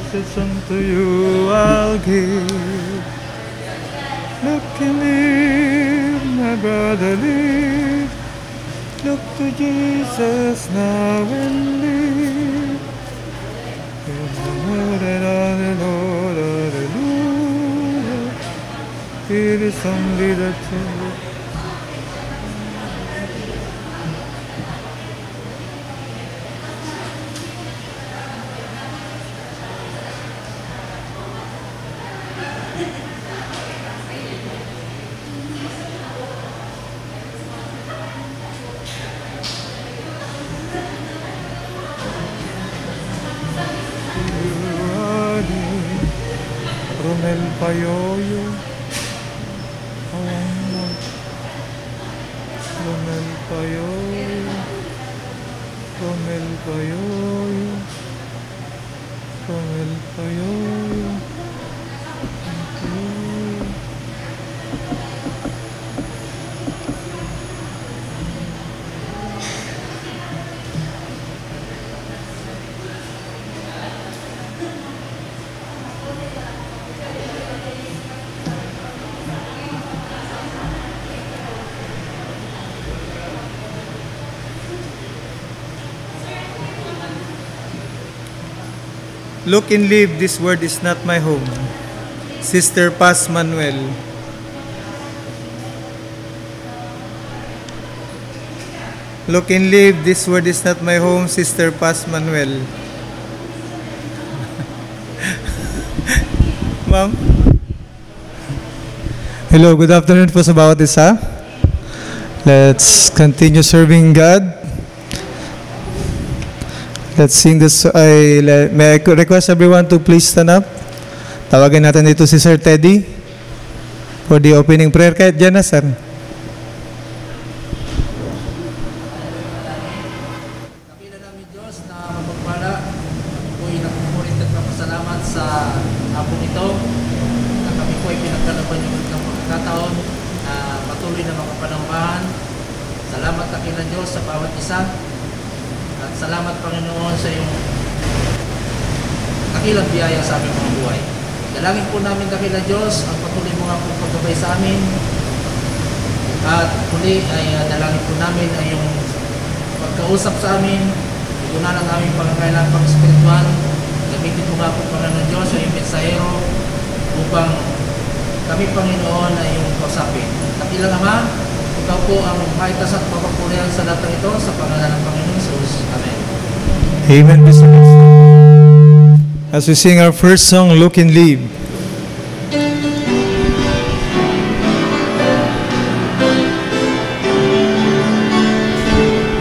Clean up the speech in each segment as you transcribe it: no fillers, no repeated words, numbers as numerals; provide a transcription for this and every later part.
message unto you I'll give. Look and live, my brother, live. Look to Jesus now and live. In the Lord and on the Lord, hallelujah. It is only the truth. Romel Payoyo, Romel Payoyo, Romel Payoyo, Romel Payoyo. Look and live, this word is not my home. Sister Paz Manuel. Look and live, this word is not my home. Sister Paz Manuel. Ma'am. Hello, good afternoon po sa bawat isa. Let's continue serving God. Let's sing this. May I request everyone to please stand up. Tawagin natin dito si Sir Teddy for the opening prayer. Kahit dyan na, sir. Dakila namin Diyos na mapagpala. Ako'y nagpupulit at napasalamat sa hapon ito na kami po ay pinagkalaban yung ng pagkakataon na patuloy na makapanambahan. Salamat dakila Diyos sa bawat isa. At salamat Panginoon sa iyong dakilang biyaya sa aming mga buhay. Dalangin po namin dakila Diyos ang patuloy mo nga pong paggabay sa amin. At muli ay dalangin po namin ay yung pagkausap sa amin, igunan ang aming pangangailangan pang spiritual. Gamitin mo nga po Panginoon Diyos sa iyong mensahero upang kami Panginoon ay yung kausapin. Dakilang Ama, ikaw po ang maitas at papapurihan sa lahat ng ito sa pangalan ng Panginoon Jesus. Amen. Amen. As we sing our first song, Look and Live.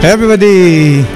Everybody,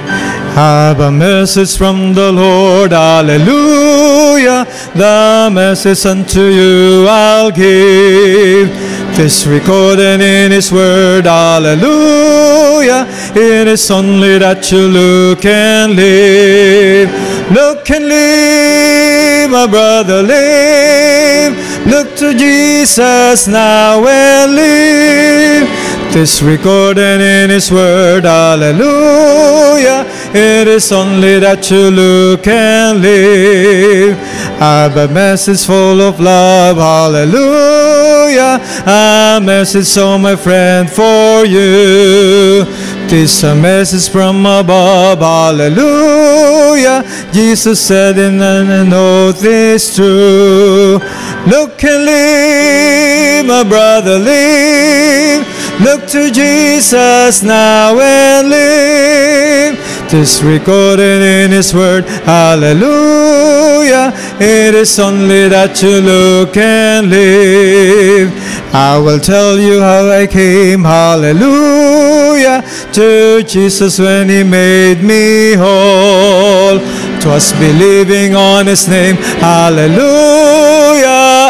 have a message from the Lord, hallelujah. The message unto you I'll give. This recorded in His Word, hallelujah. It is only that you look and live. Look and live, my brother, live. Look to Jesus now and live. This recorded in His Word, hallelujah. It is only that you look and live. I have a message full of love, hallelujah. A message, oh my friend, for you. This a message from above, hallelujah. Jesus said, and I know this true. Look and live, my brother, live. Look to Jesus now and live. This recorded in His Word, hallelujah. It is only that you look and live. I will tell you how I came, hallelujah, to Jesus when He made me whole. 'Twas believing on His name, hallelujah.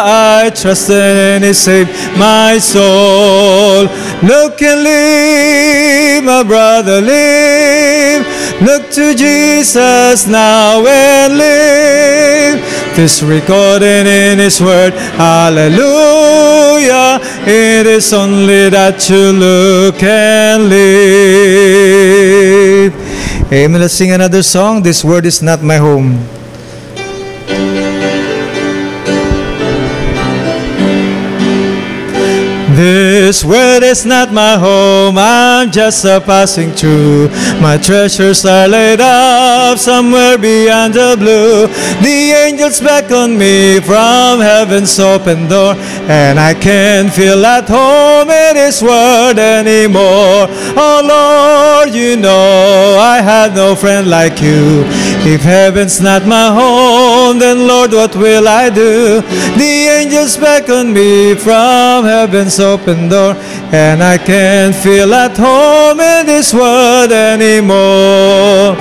I trusted and He saved my soul. Look and live, my brother, live. Look to Jesus now and live. This recorded in His Word, hallelujah. It is only that you look and live. Amen. Let's sing another song. This word is not my home. This world is not my home, I'm just a passing through. My treasures are laid up somewhere beyond the blue. The angels beckon me from heaven's open door, and I can't feel at home in this world anymore. Oh Lord, you know I have no friend like you. If heaven's not my home, then Lord, what will I do? The angels beckon me from heaven's open door, and I can't feel at home in this world anymore.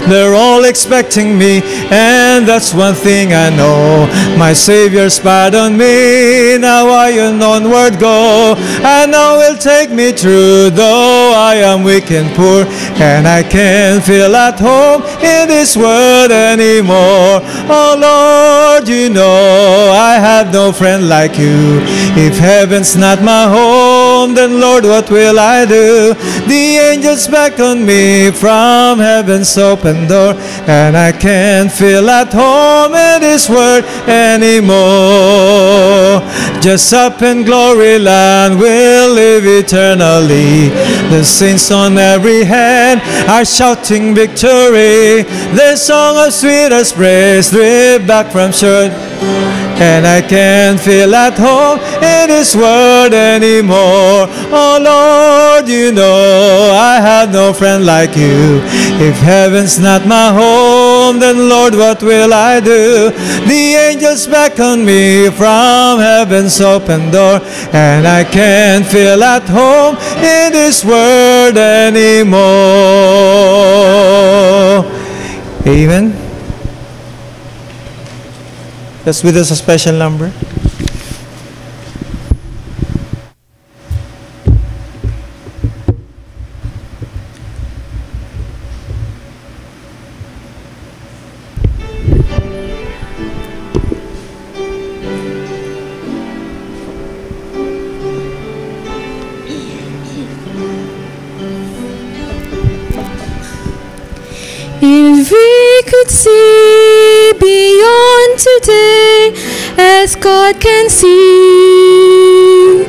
They're all expecting me, and that's one thing I know. My Savior's pardoned me, now I onward go. I know He'll take me through, though I am weak and poor, and I can't feel at home in this world anymore. Oh Lord, you know I have no friend like you. If heaven's not my home, then Lord, what will I do? The angels beckon me from heaven's open door, and I can't feel at home in this world anymore. Just up in glory land we'll live eternally. The saints on every hand are shouting victory. Their song of sweetest praise drift back from church, and I can't feel at home in this world anymore. Oh Lord, you know I have no friend like you. If heaven's not my home, then Lord, what will I do? The angels beckon me from heaven's open door, and I can't feel at home in this world anymore. Amen. That's with us a special number. If we could see beyond today as God can see,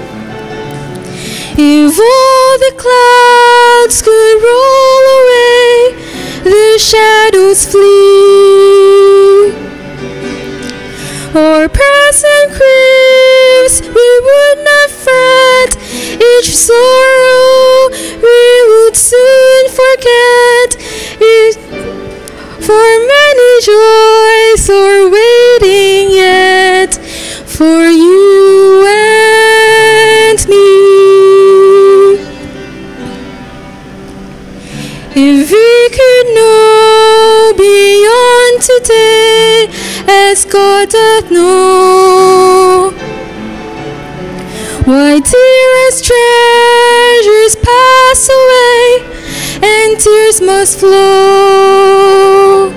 if all the clouds could roll away, the shadows flee, our present griefs we would not fret, each sorrow we would soon forget. For many joys are waiting yet for you and me. If we could know beyond today as God doth know, why dearest treasures pass away and tears must flow,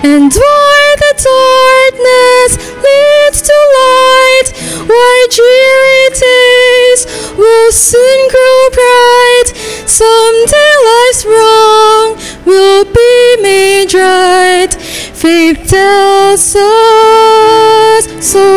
and why the darkness leads to light, why dreary days will soon grow bright, someday life's wrong will be made right, faith tells us so.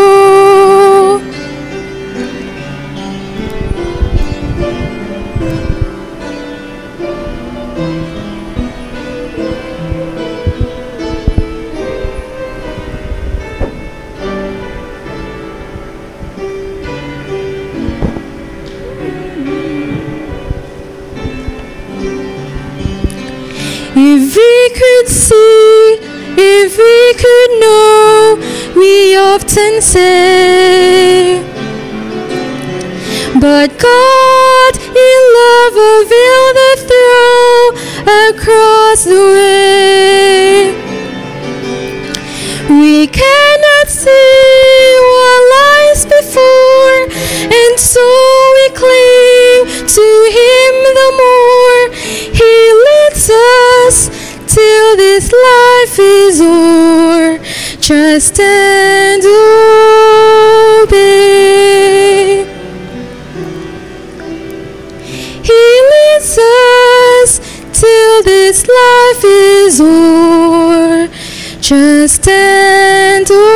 If we could see, if we could know, we often say, but God in love availed the throw across the way. We cannot see what lies before, and so we cling to Him the more. He leads us till this life is o'er. Trust and obey. He leads us till this life is o'er. Trust and obey.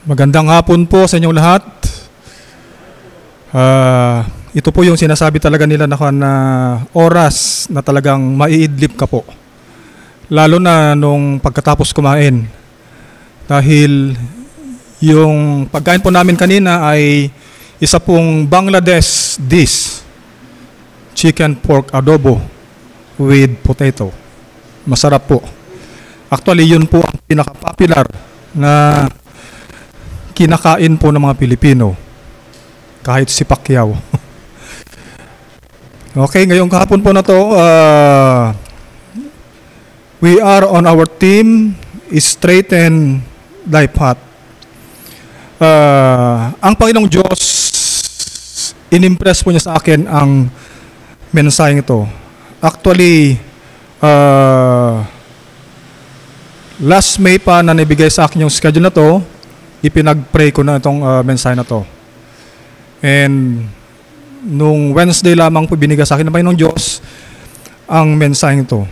Magandang hapon po sa inyong lahat. Ito po yung sinasabi talaga nila na oras na talagang maiidlip ka po. Lalo na nung pagkatapos kumain. Dahil yung pagkain po namin kanina ay isa pong Bangladesh dish. Chicken pork adobo with potato. Masarap po. Actually, yun po ang pinaka-popular na kinakain po ng mga Pilipino. Kahit si Pacquiao. Okay, ngayong kahapon po na to, we are on our team, Straighten Thy Path. Ang Panginoong Diyos, inimpress po niya sa akin ang mensaheng ito. Actually, last May pa na nabigay sa akin yung schedule na to, ipinag-pray ko na itong mensahe na to. And nung Wednesday lamang po binigay sa akin ng Panginoong Diyos ang mensaheng ito.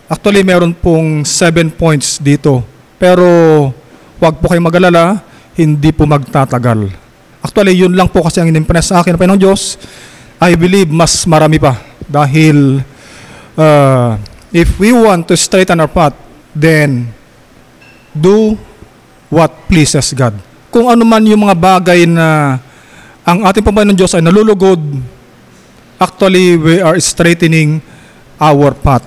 Actually, meron pong 7 points dito. Pero huwag po kayong mag-alala, hindi po magtatagal. Actually, yun lang po kasi ang inimpress sa akin ng Panginoong Diyos. I believe mas marami pa. Dahil if we want to straighten our path, then do what pleases God. Kung ano man yung mga bagay na ang ating Panginoon Diyos ay nalulugod, actually we are straightening our path.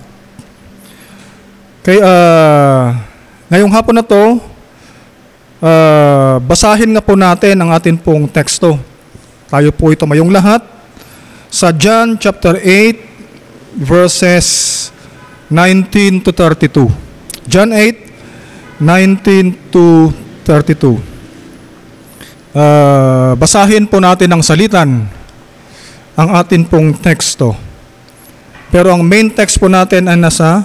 Kaya ngayong hapon na to, basahin nga po natin ang ating pong teksto. Tayo po ito mayong lahat sa John chapter 8 verses 19 to 32. John 8 19 to 32. Basahin po natin ang salitan, ang atin pong teksto. Pero ang main text po natin ay nasa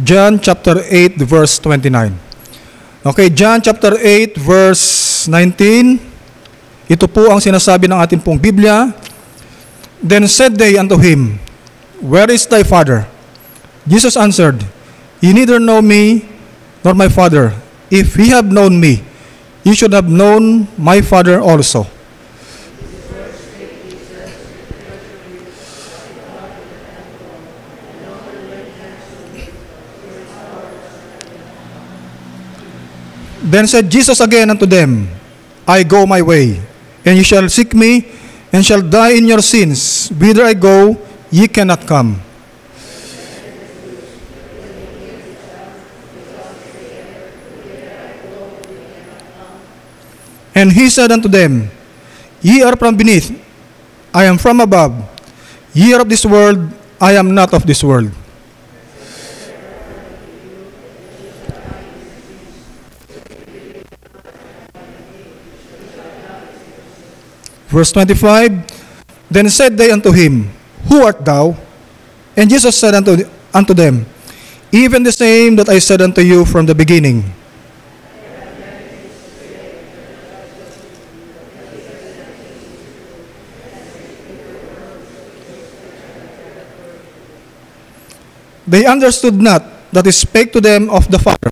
John chapter 8 verse 29. Okay, John chapter 8 verse 19. Ito po ang sinasabi ng ating pong Biblia. Then said they unto him, Where is thy Father? Jesus answered, Ye neither know me nor my Father. If ye have known me, ye should have known my Father also. Then said Jesus again unto them, I go my way, and ye shall seek me, and shall die in your sins. Whither I go, ye cannot come. And he said unto them, Ye are from beneath, I am from above. Ye are of this world, I am not of this world. Verse 25, Then said they unto him, Who art thou? And Jesus said unto them, Even the same that I said unto you from the beginning. They understood not that he spake to them of the Father.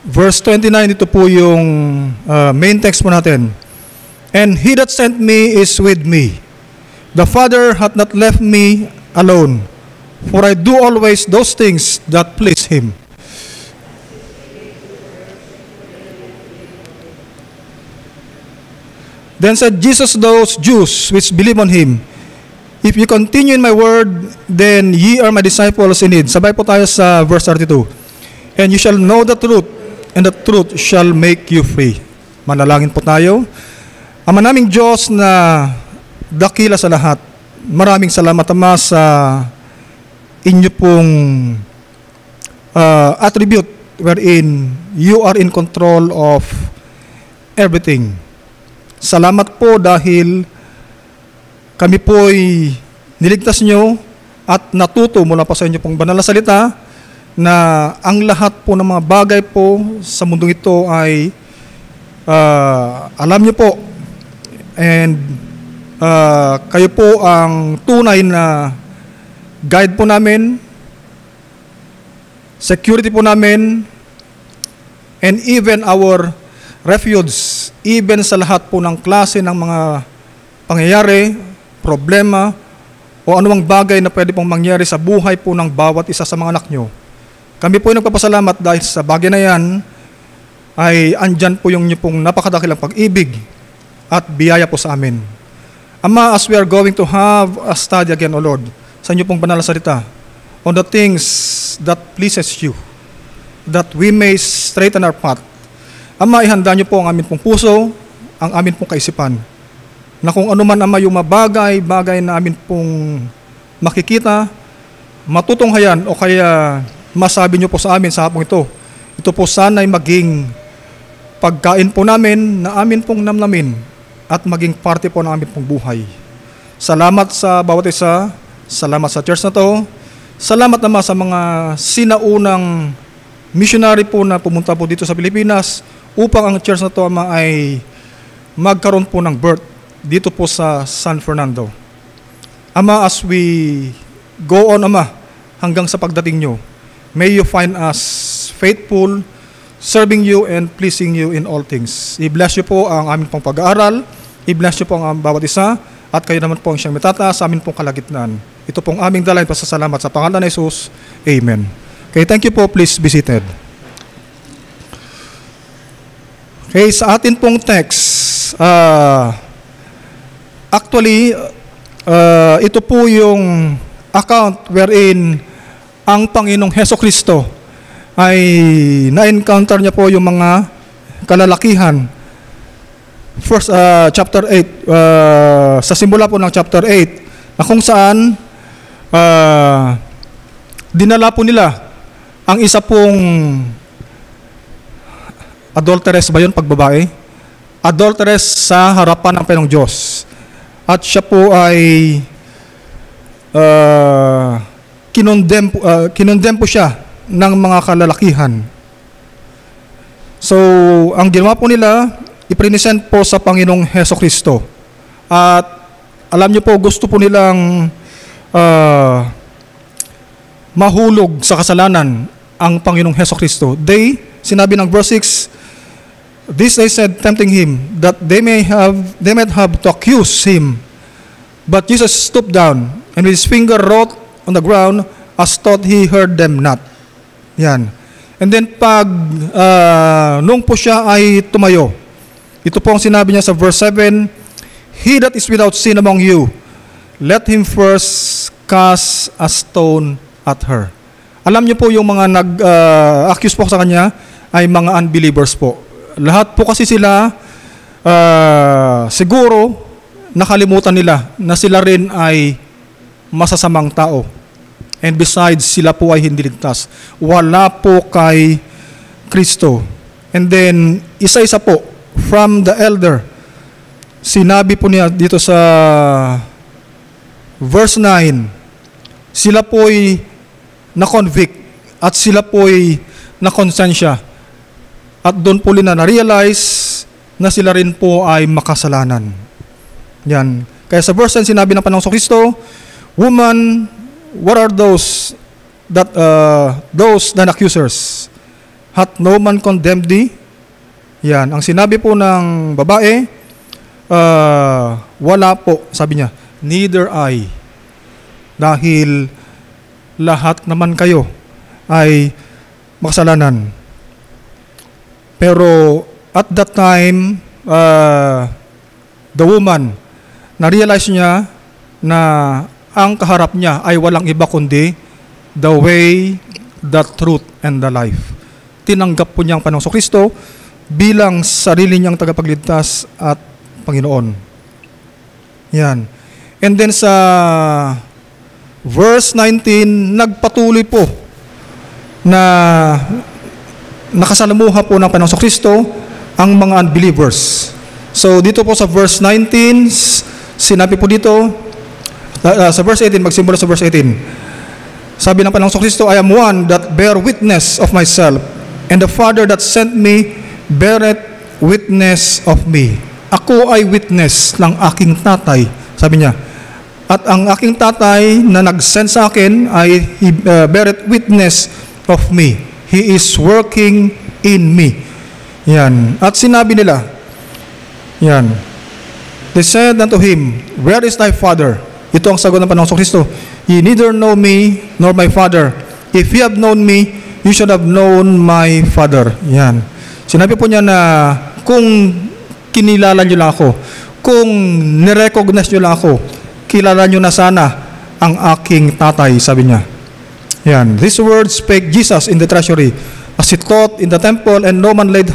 Verse 29, ito po yung main text po natin. And he that sent me is with me. The Father hath not left me alone, for I do always those things that please him. Then said Jesus to those Jews which believe on him, If you continue in my word, then ye are my disciples indeed. Sabay po tayo sa verse 32. And you shall know the truth, and the truth shall make you free. Manalangin po tayo. Ama naming Diyos na dakila sa lahat, maraming salamat, Ama, sa inyo pong attribute wherein you are in control of everything. Salamat po dahil kami po'y niligtas nyo at natuto mula pa sa inyo pong banal na salita na ang lahat po ng mga bagay po sa mundong ito ay alam niyo po, and kayo po ang tunay na guide po namin, security po namin, and even our refuge, even sa lahat po ng klase ng mga pangyayari, problema, o anumang bagay na pwede pong mangyari sa buhay po ng bawat isa sa mga anak nyo. Kami po ay nagpapasalamat dahil sa bagay na yan ay andyan po yung pong napakadakilang pag-ibig at biyaya po sa amin. Ama, as we are going to have a study again, O Lord, sa inyo pong banal na salita, on the things that pleases you, that we may straighten our path. Ama, ihanda niyo po ang amin pong puso, ang amin pong kaisipan, na kung ano man, Ama, yung bagay na amin pong makikita, matutunghayan o kaya masabi niyo po sa amin sa hapong ito po sana'y maging pagkain po namin na amin pong namnamin at maging parte po ng amin pong buhay. Salamat sa bawat isa, salamat sa church na to, salamat naman sa mga sinaunang missionary po na pumunta po dito sa Pilipinas upang ang church na to, Ama, ay magkaroon po ng birth dito po sa San Fernando. Ama, as we go on, Ama, hanggang sa pagdating nyo, may you find us faithful, serving you and pleasing you in all things. I-bless you po ang aming pong pag-aaral, i-bless you po ang bawat isa, at kayo naman po ang siyang mitataas sa amin pong kalagitnaan. Ito pong aming dalay pasasalamat sa pangalan ni Jesus. Amen. Okay, thank you po. Please be seated. Okay, sa atin pong text, actually, ito po yung account wherein ang Panginoong Hesukristo ay na-encounter niya po yung mga kalalakihan. First, chapter 8, sa simula po ng chapter 8, na kung saan dinala po nila ang isa pong adulteress ba yun, pagbabae? Adulteress sa harapan ng Panginoong Diyos. At siya po ay kinondem po siya ng mga kalalakihan. So, ang ginawa po nila, ipresent po sa Panginoong Hesukristo. At alam niyo po, gusto po nilang mahulog sa kasalanan ang Panginoong Hesukristo. Sinabi ng verse 6, this they said, tempting him, that they might have to accuse him. But Jesus stooped down, and with his finger wrote on the ground, as thought he heard them not. Yan. And then nung po siya ay tumayo, ito po ang sinabi niya sa verse 7, he that is without sin among you, let him first cast a stone at her. Alam niyo po yung mga nag-accuse po sa kanya ay mga unbelievers po. Lahat po kasi sila siguro nakalimutan nila na sila rin ay masasamang tao. And besides, sila po ay hindi ligtas. Wala po kay Kristo. And then, isa-isa po, from the elder, sinabi po niya dito sa verse 9, sila po ay na-convict at sila po ay na-konsensya. At doon po nila na-realize na sila rin po ay makasalanan. Yan. Kaya sa verse 10, sinabi ng Panginoong Kristo, woman, what are those than accusers? Hath no man condemned thee? Yan. Ang sinabi po ng babae, wala po, sabi niya, neither I. Dahil lahat naman kayo ay makasalanan. Pero at that time, the woman, na-realize niya na ang kaharap niya ay walang iba kundi the way, the truth, and the life. Tinanggap po niya ang Panginoong Kristo bilang sarili niyang tagapagligtas at Panginoon. Yan. And then sa verse 19, nagpatuloy po na nakasalamuha po ng Panginoong Kristo ang mga unbelievers. So dito po sa verse 19, sinabi po dito, sa verse 18, magsimula sa verse 18. Sabi ng Panginoong Kristo, I am one that bear witness of myself, and the Father that sent me beareth witness of me. Ako ay witness ng aking tatay, sabi niya. At ang aking tatay na nag-send sa akin ay he beareth witness of me. He is working in me. Yan. At sinabi nila, yan, they said unto him, where is thy father? Ito ang sagot ng Panginoong Kristo. Ye neither know me nor my father. If ye have known me, you should have known my father. Yan. Sinabi po niya na kung kinilala niyo lang ako, kung nirecognize niyo lang ako, kilala niyo na sana ang aking tatay, sabi niya. Yan. These words spake Jesus in the treasury as he taught in the temple, and no man laid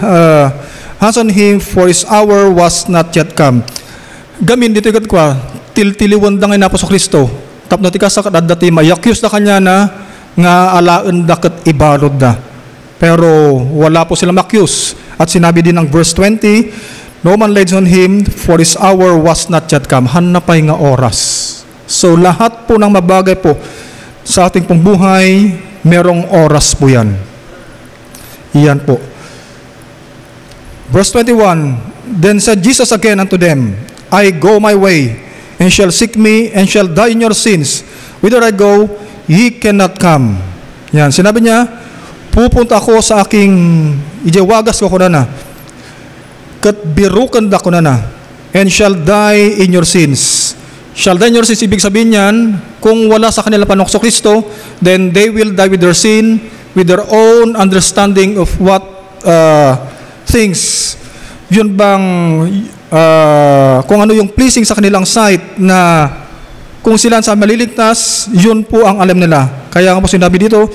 hands on him, for his hour was not yet come. Gamin dito ikot kwa, tiliwan da nga na po sa Kristo, tapno ti ka sa kadadati, mayakyus na kanya na nga alaan daket ibalod da. Pero wala po sila makyus. At sinabi din ng verse 20, no man laid on him, for his hour was not yet come. Hanapay nga oras. So lahat po ng mabagay po sa ating pong buhay, merong oras po yan. Iyan po. Verse 21, then said Jesus again unto them, I go my way, and shall seek me, and shall die in your sins. Whither I go, ye cannot come. Yan, sinabi niya, pupunta ako sa aking, ijawagas ko na, kat birukan da ko na, and shall die in your sins. Shall die in your sins, ibig sabihin niyan, kung wala sa kanila Panginoong Kristo, then they will die with their sin, with their own understanding of what things, yun bang, kung ano yung pleasing sa kanilang sight, na kung sila sa maliligtas, yun po ang alam nila. Kaya nga po sinabi dito,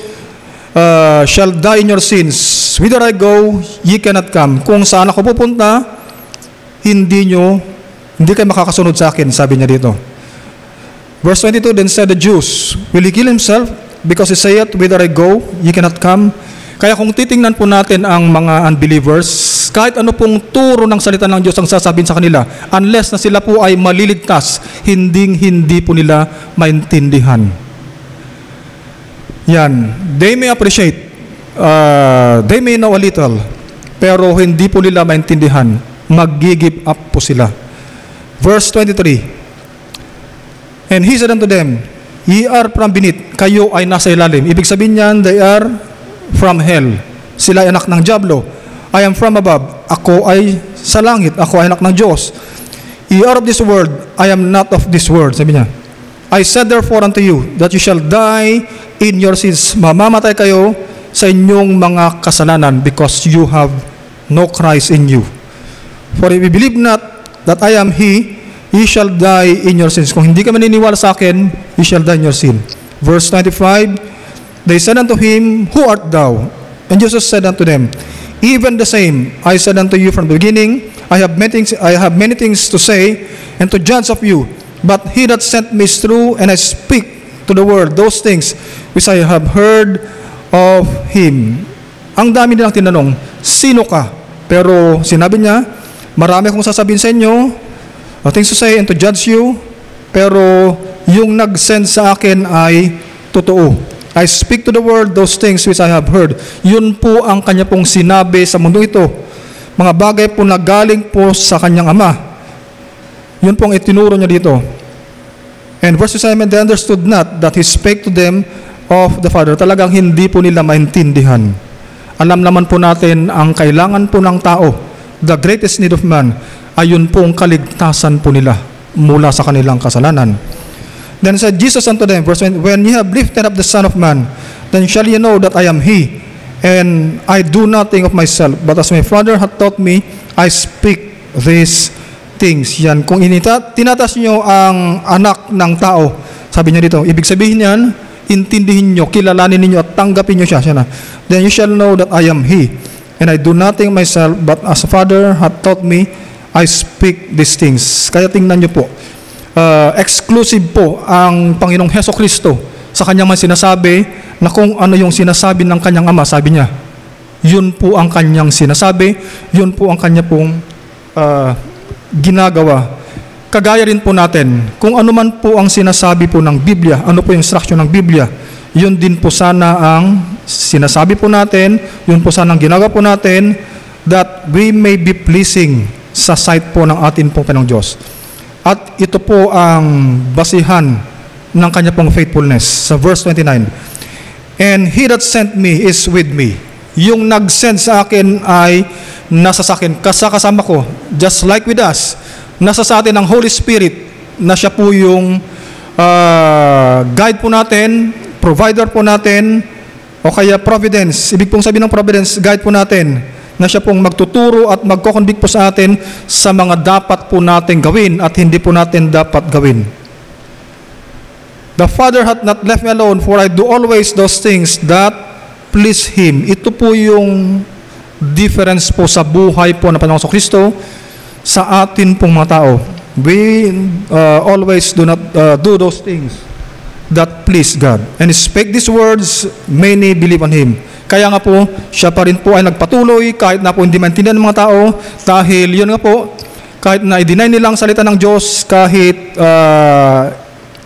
shall die in your sins. Whither I go, ye cannot come. Kung saan ako pupunta, hindi kayo makakasunod sa akin, sabi niya dito. Verse 22, then said the Jews, will he kill himself? Because he saith, whither I go, ye cannot come. Kaya kung titingnan po natin ang mga unbelievers, kahit ano pong turo ng salita ng Diyos ang sasabihin sa kanila, unless na sila po ay maliligtas, hindi po nila maintindihan. Yan. They may appreciate, they may know a little, pero hindi po nila maintindihan. Mag-give up po sila. Verse 23, and he said unto them, ye are from beneath, kayo ay nasa ilalim. Ibig sabihin niyan, they are from hell. Sila ay anak ng Diablo. I am from above. Ako ay sa langit. Ako ay anak ng Diyos. Ye are of this world. I am not of this world. Sabi niya, I said therefore unto you, that you shall die in your sins. Mamamatay kayo sa inyong mga kasalanan, because you have no Christ in you. For if you believe not that I am He, ye shall die in your sins. Kung hindi ka maniniwala sa akin, ye shall die in your sin. Verse 25, they said unto him, who art thou? And Jesus said unto them, even the same I said unto you from the beginning, I have many things to say and to judge of you, but he that sent me is true, and I speak to the world those things which I have heard of him. Ang dami nilang tinanong, sino ka? Pero sinabi niya, marami akong sasabihin sa inyo, things to say and to judge you, pero yung nag-send sa akin ay totoo. I speak to the world those things which I have heard. Yun po ang kanya pong sinabi sa mundo ito. Mga bagay po na galing po sa kanyang ama. Yun po ang itinuro niya dito. And verse 7, they understood not that he spake to them of the Father. Talagang hindi po nila maintindihan. Alam naman po natin ang kailangan po ng tao, the greatest need of man, ayun po ang kaligtasan po nila mula sa kanilang kasalanan. Then said Jesus unto them, verse 20, when ye have lifted up the Son of Man, then shall ye know that I am He, and I do nothing of myself, but as my Father hath taught me, I speak these things. Yan, kung tinatas nyo ang anak ng tao, sabi niya dito, ibig sabihin yan, intindihin nyo, kilalanin ninyo at tanggapin nyo siya na. Then you shall know that I am He, and I do nothing myself, but as the Father hath taught me, I speak these things. Kaya tingnan nyo po, exclusive po ang Panginoong Hesukristo sa kanyang mga sinasabi, na kung ano yung sinasabi ng kanyang ama, sabi niya, yun po ang kanyang sinasabi, yun po ang kanya pong ginagawa. Kagaya rin po natin, kung ano man po ang sinasabi po ng Biblia, ano po yung instruction ng Biblia, yun din po sana ang sinasabi po natin, yun po sana ang ginagawa po natin, that we may be pleasing sa sight po ng atin pong Panginoong Diyos. At ito po ang basihan ng kanya pong faithfulness sa verse 29. And he that sent me is with me. Yung nag-send sa akin ay nasa sa akin, kasama ko, just like with us. Nasa sa atin ang Holy Spirit na siya po yung guide po natin, provider po natin, o kaya providence. Ibig pong sabihin ng providence, guide po natin, na siya pong magtuturo at magko-convict po sa atin sa mga dapat po natin gawin at hindi po natin dapat gawin. The Father hath not left me alone, for I do always those things that please Him. Ito po yung difference po sa buhay po ng Panginoong Kristo sa atin pong mga tao. We always do not do those things that please God. And spake these words, many believe on Him. Kaya nga po, siya pa rin po ay nagpatuloy kahit na po hindi maintindihan ng mga tao, dahil yun nga po, kahit na i-deny nila ang salita ng Diyos, kahit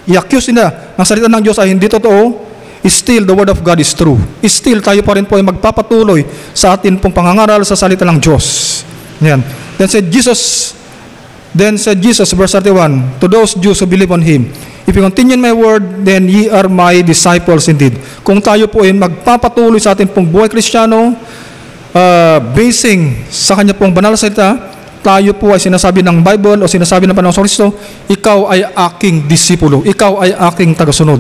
i-accuse nila ang salita ng Diyos ay hindi totoo, still the word of God is true. Still tayo pa rin po ay magpapatuloy sa atin pong pangangaral sa salita ng Diyos. Yan. Then said Jesus, verse 31, to those Jews who believe on Him, if you continue in my word, then ye are my disciples indeed. Kung tayo po ay magpapatuloy sa atin pong buhay Kristiyano, basing sa kanya pong banal na salita, tayo po ay sinasabi ng Bible o sinasabi ng Panginoong Kristo, ikaw ay aking disipulo, ikaw ay aking tagasunod.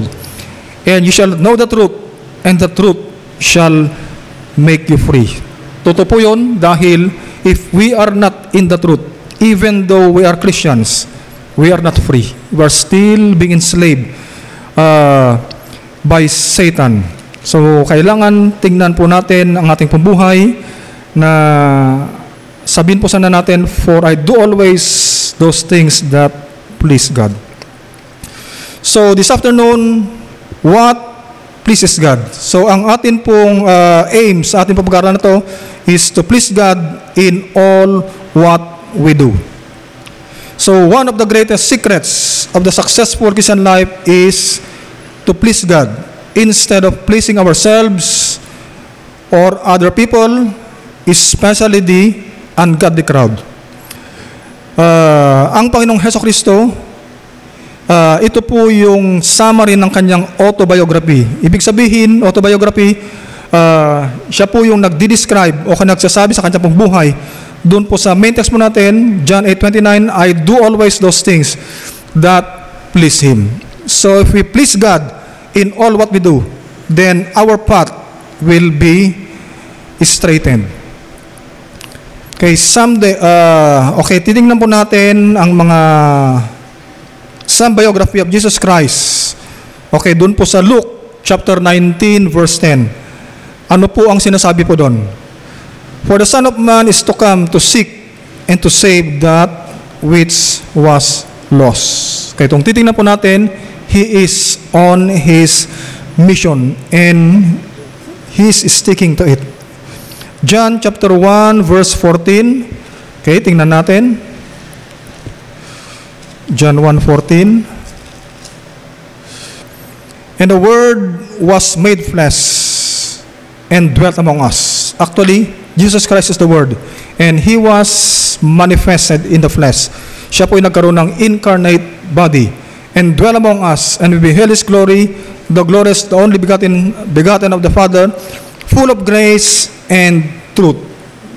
And you shall know the truth, and the truth shall make you free. Totoo po yun, dahil if we are not in the truth, even though we are Christians, we are not free. We are still being enslaved by Satan. So, kailangan tingnan po natin ang ating pambuhay na sabihin po sana natin, for I do always those things that please God. So, this afternoon, what pleases God? So, ang atin pong aim sa ating pag-aaral na to is to please God in all what we do. So, one of the greatest secrets of the successful Christian life is to please God instead of pleasing ourselves or other people, especially the ungodly crowd. Ang Panginoong Hesukristo, ito po yung summary ng kanyang autobiography. Ibig sabihin, autobiography, siya po yung nagdi-describe o nagsasabi sa kanyang pong buhay. Doon po sa main text mo natin, John 8:29, I do always those things that please Him. So if we please God in all what we do, then our path will be straightened. Okay, someday, titingnan po natin ang mga some biography of Jesus Christ. Okay, doon po sa Luke chapter 19 verse 10. Ano po ang sinasabi po doon? For the Son of Man is to come to seek and to save that which was lost. Okay, itong titingnan po natin, He is on His mission and He is sticking to it. John chapter 1 verse 14. Okay, tingnan natin. John 1:14. And the Word was made flesh and dwelt among us. Actually, Jesus Christ is the Word. And He was manifested in the flesh. Siya po ay nagkaroon ng incarnate body and dwell among us, and we beheld His glory, the glorious, the only begotten of the Father, full of grace and truth.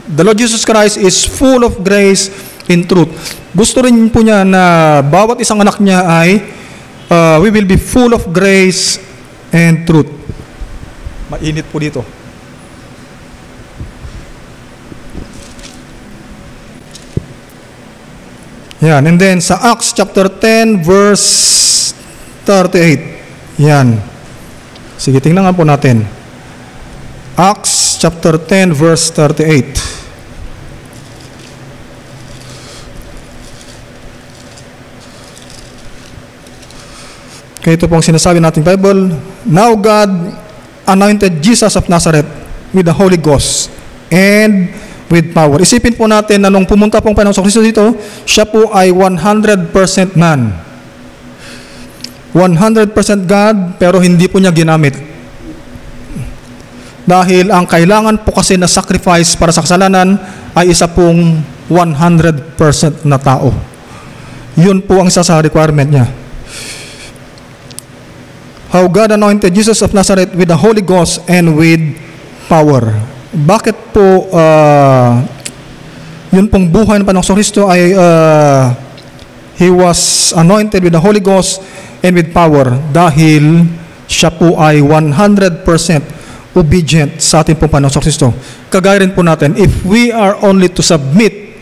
The Lord Jesus Christ is full of grace and truth. Gusto rin po niya na bawat isang anak niya ay we will be full of grace and truth. Mainit po dito. Yan. And then sa Acts chapter 10 verse 38. Yan. Sige, tingnan nga po natin. Acts chapter 10 verse 38. Kaya ito pong sinasabi nating Bible, now God anointed Jesus of Nazareth with the Holy Ghost and with power. Isipin po natin na nung pumunta pong Panginoong Kristo dito, siya po ay 100% man. 100% God, pero hindi po niya ginamit. Dahil ang kailangan po kasi na sacrifice para sa kasalanan ay isa pong 100% na tao. Yun po ang isa sa requirement niya. How God anointed Jesus of Nazareth with the Holy Ghost and with power. Bakit po yun pong buhay ng Panginoong Kristo ay He was anointed with the Holy Ghost and with power dahil siya po ay 100% obedient sa ating pong Panginoong Kristo. Kagaya rin po natin, if we are only to submit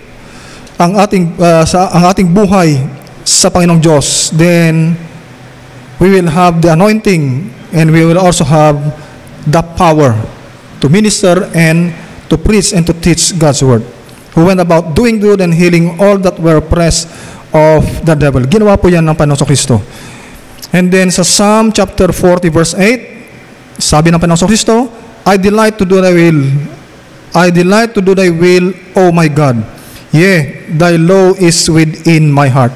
ang ating buhay sa Panginoong Diyos, then we will have the anointing and we will also have the power to minister and to preach and to teach God's word. Who went about doing good and healing all that were oppressed of the devil. Ginawa po yan ng Panginoong Kristo. And then sa Psalm chapter 40 verse 8, sabi ng Panginoong Kristo, I delight to do thy will. I delight to do thy will, O my God. Yea, thy law is within my heart.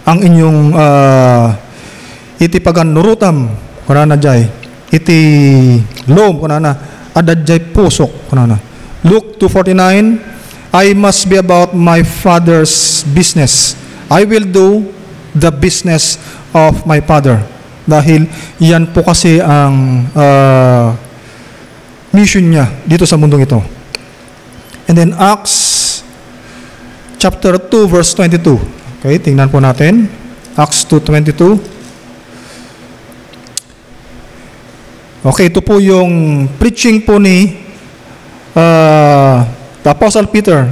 Ang inyong iti paganurutam kunana jay, iti lom kunana adadjay pusok kunana. Luke 2:49, I must be about my Father's business. I will do the business of my Father. Dahil yan po kasi ang mission niya dito sa mundong ito. And then Acts chapter 2 verse 22. Okay, tingnan po natin. Acts 2:22. Okay, ito po yung preaching po ni the Apostle Peter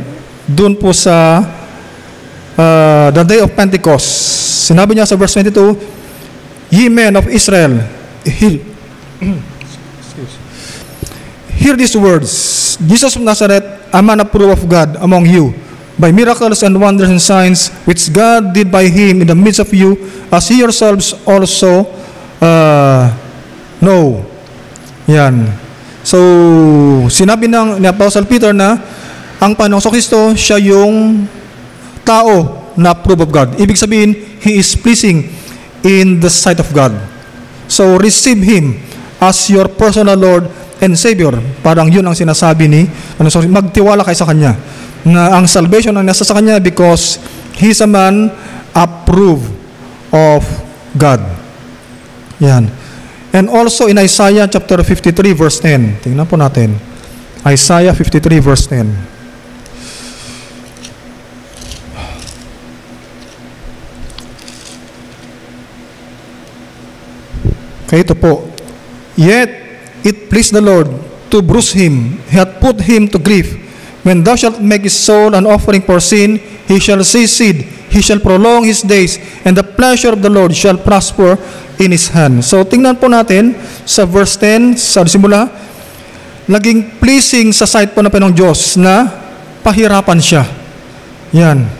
doon po sa the day of Pentecost. Sinabi niya sa verse 22, Ye men of Israel, hear these words. Jesus of Nazareth, a man approved of God among you, by miracles and wonders and signs, which God did by him in the midst of you, as ye yourselves also know. Yan. So, sinabi ni Apostle Peter na ang Panginoong Kristo, siya yung tao na approved of God. Ibig sabihin, He is pleasing in the sight of God. So, receive Him as your personal Lord and Savior. Parang yun ang sinasabi ni Panginoong. Magtiwala kayo sa Kanya. Na ang salvation ang nasa sa Kanya because He is a man approved of God. Yan. And also in Isaiah chapter 53 verse 10. Tingnan po natin. Isaiah 53 verse 10. Okay, ito po. Yet it pleased the Lord to bruise him. He hath put him to grief. When thou shalt make his soul an offering for sin, he shall see seed. He shall prolong his days, and the pleasure of the Lord shall prosper in his hand. So, tingnan po natin sa verse 10, sa simula, naging pleasing sa sight po ng Panginoong Diyos na pahirapan siya. Yan.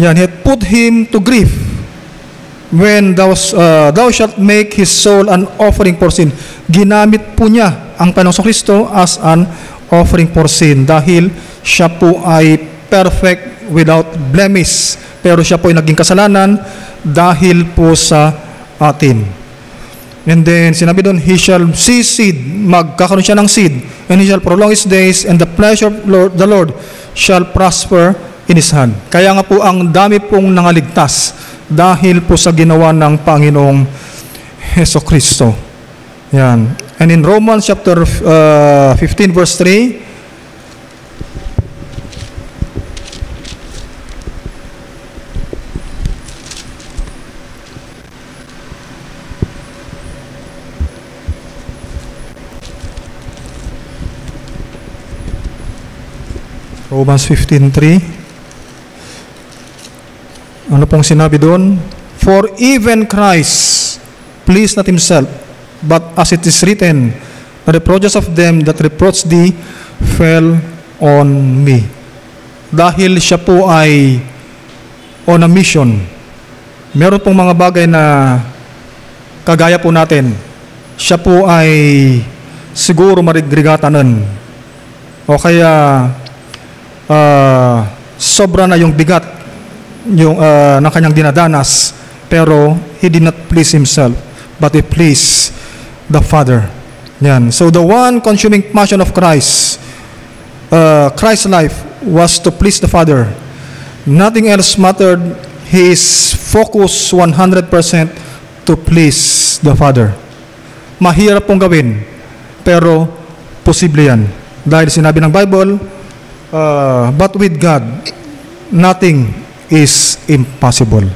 Yan. He had put him to grief. When thou shalt make his soul an offering for sin. Ginamit po niya ang Panginoong Kristo as an offering for sin dahil siya po ay perfect without blemish. Pero siya po ay naging kasalanan dahil po sa atin. And then, sinabi doon, he shall see seed, magkakaroon siya ng seed, and he shall prolong his days, and the pleasure of the Lord shall prosper in his hand. Kaya nga po, ang dami pong nangaligtas dahil po sa ginawa ng Panginoong Hesukristo. Yan. And in Romans chapter 15 verse 3, Romans 15:3. Ano pong sinabi doon? For even Christ pleased not himself, but as it is written, the reproaches of them that reproach thee fell on me. Dahil siya po ay on a mission. Meron pong mga bagay na kagaya po natin. Siya po ay siguro marigregatanan. O kaya sobra na yung bigat yung ng kanyang dinadanas, pero he did not please himself, but he pleased the Father. Yan. So the one consuming passion of Christ, Christ's life was to please the Father. Nothing else mattered. He is focused 100% to please the Father. Mahirap pong gawin, pero posible yan. Dahil sinabi ng Bible, but with God, nothing is impossible.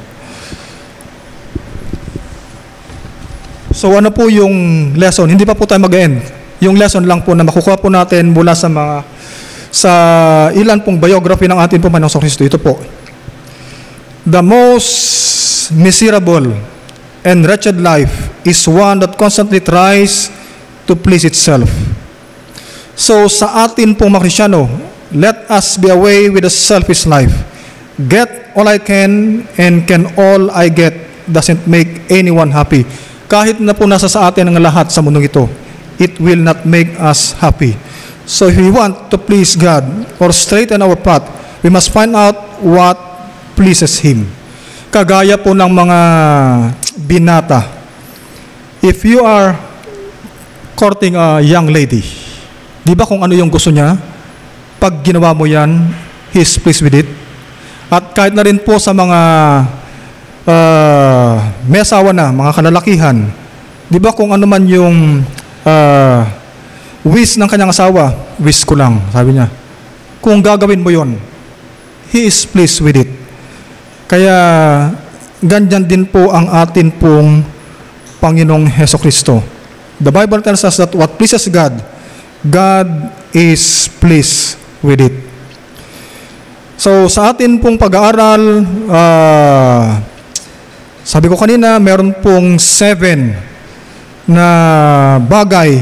So ano po yung lesson? Hindi pa po tayo mag-end. Yung lesson lang po na makukuha po natin mula sa ilan pong biography ng ating Panginoong Kristo. Ito po. The most miserable and wretched life is one that constantly tries to please itself. So sa atin pong mga Kristyano, let us be away with a selfish life. Get all I can and can all I get doesn't make anyone happy. Kahit na po nasa sa atin ang lahat sa mundong ito, it will not make us happy. So if we want to please God or straighten our path, we must find out what pleases Him. Kagaya po ng mga binata. If you are courting a young lady, di ba kung ano yung gusto niya? Pag ginawa mo yan, He is pleased with it. At kahit na rin po sa mga may asawa na, mga kalalakihan, di ba kung ano man yung wish ng kanyang asawa, wish ko lang, sabi niya. Kung gagawin mo yon, He is pleased with it. Kaya ganyan din po ang atin pong Panginoong Hesus Kristo. The Bible tells us that what pleases God, God is pleased with it. So sa atin pong pag-aaral, sabi ko kanina, meron pong 7 na bagay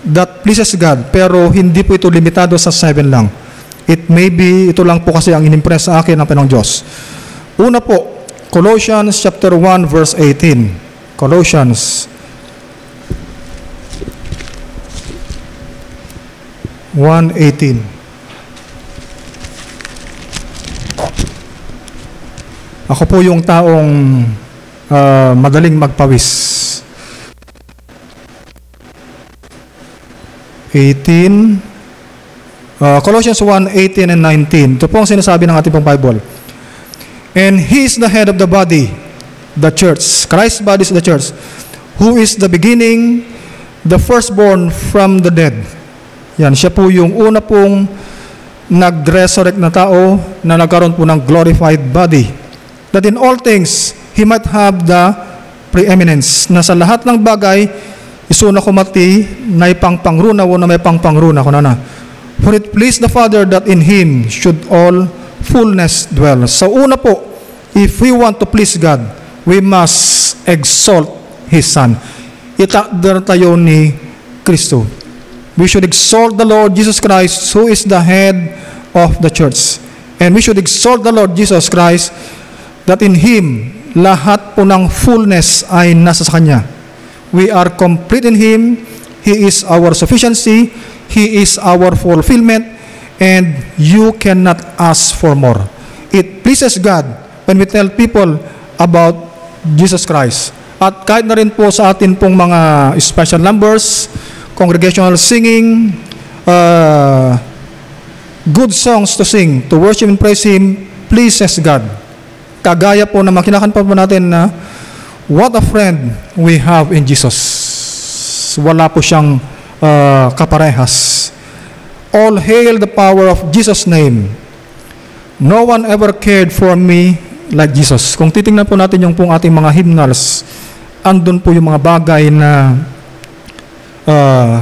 that pleases God, pero hindi po ito limitado sa 7 lang. It may be, ito lang po kasi ang inimpress sa akin ng Panginoong Diyos. Una po, Colossians chapter 1 verse 18. Colossians 1:18. Ako po yung taong madaling magpawis. 18. Colossians 1:18 and 19. Ito po ang sinasabi ng ating pong Bible. And He is the head of the body, the church. Christ's body is the church, who is the beginning, the firstborn from the dead. Yan, siya po yung una pong nag-resurrect na tao na nagkaroon po ng glorified body. That in all things, He might have the preeminence. Na sa lahat ng bagay, isuna kumati, na ipangpangruna o na may pangpangruna ko na. For it pleased the Father that in Him should all fullness dwell. So una po, if we want to please God, we must exalt His Son. Itaadar tayo ni Kristo. We should exalt the Lord Jesus Christ, who is the head of the church. And we should exalt the Lord Jesus Christ, that in Him, lahat po ng fullness ay nasa sa Kanya. We are complete in Him. He is our sufficiency. He is our fulfillment. And you cannot ask for more. It pleases God when we tell people about Jesus Christ. At kahit na rin po sa atin pong mga special numbers, congregational singing, good songs to sing, to worship and praise Him, pleases God. Kagaya po na makinakanta po natin na what a friend we have in Jesus. Wala po siyang kaparehas. All hail the power of Jesus' name. No one ever cared for me like Jesus. Kung titingnan po natin yung pong ating mga hymnals, andun po yung mga bagay na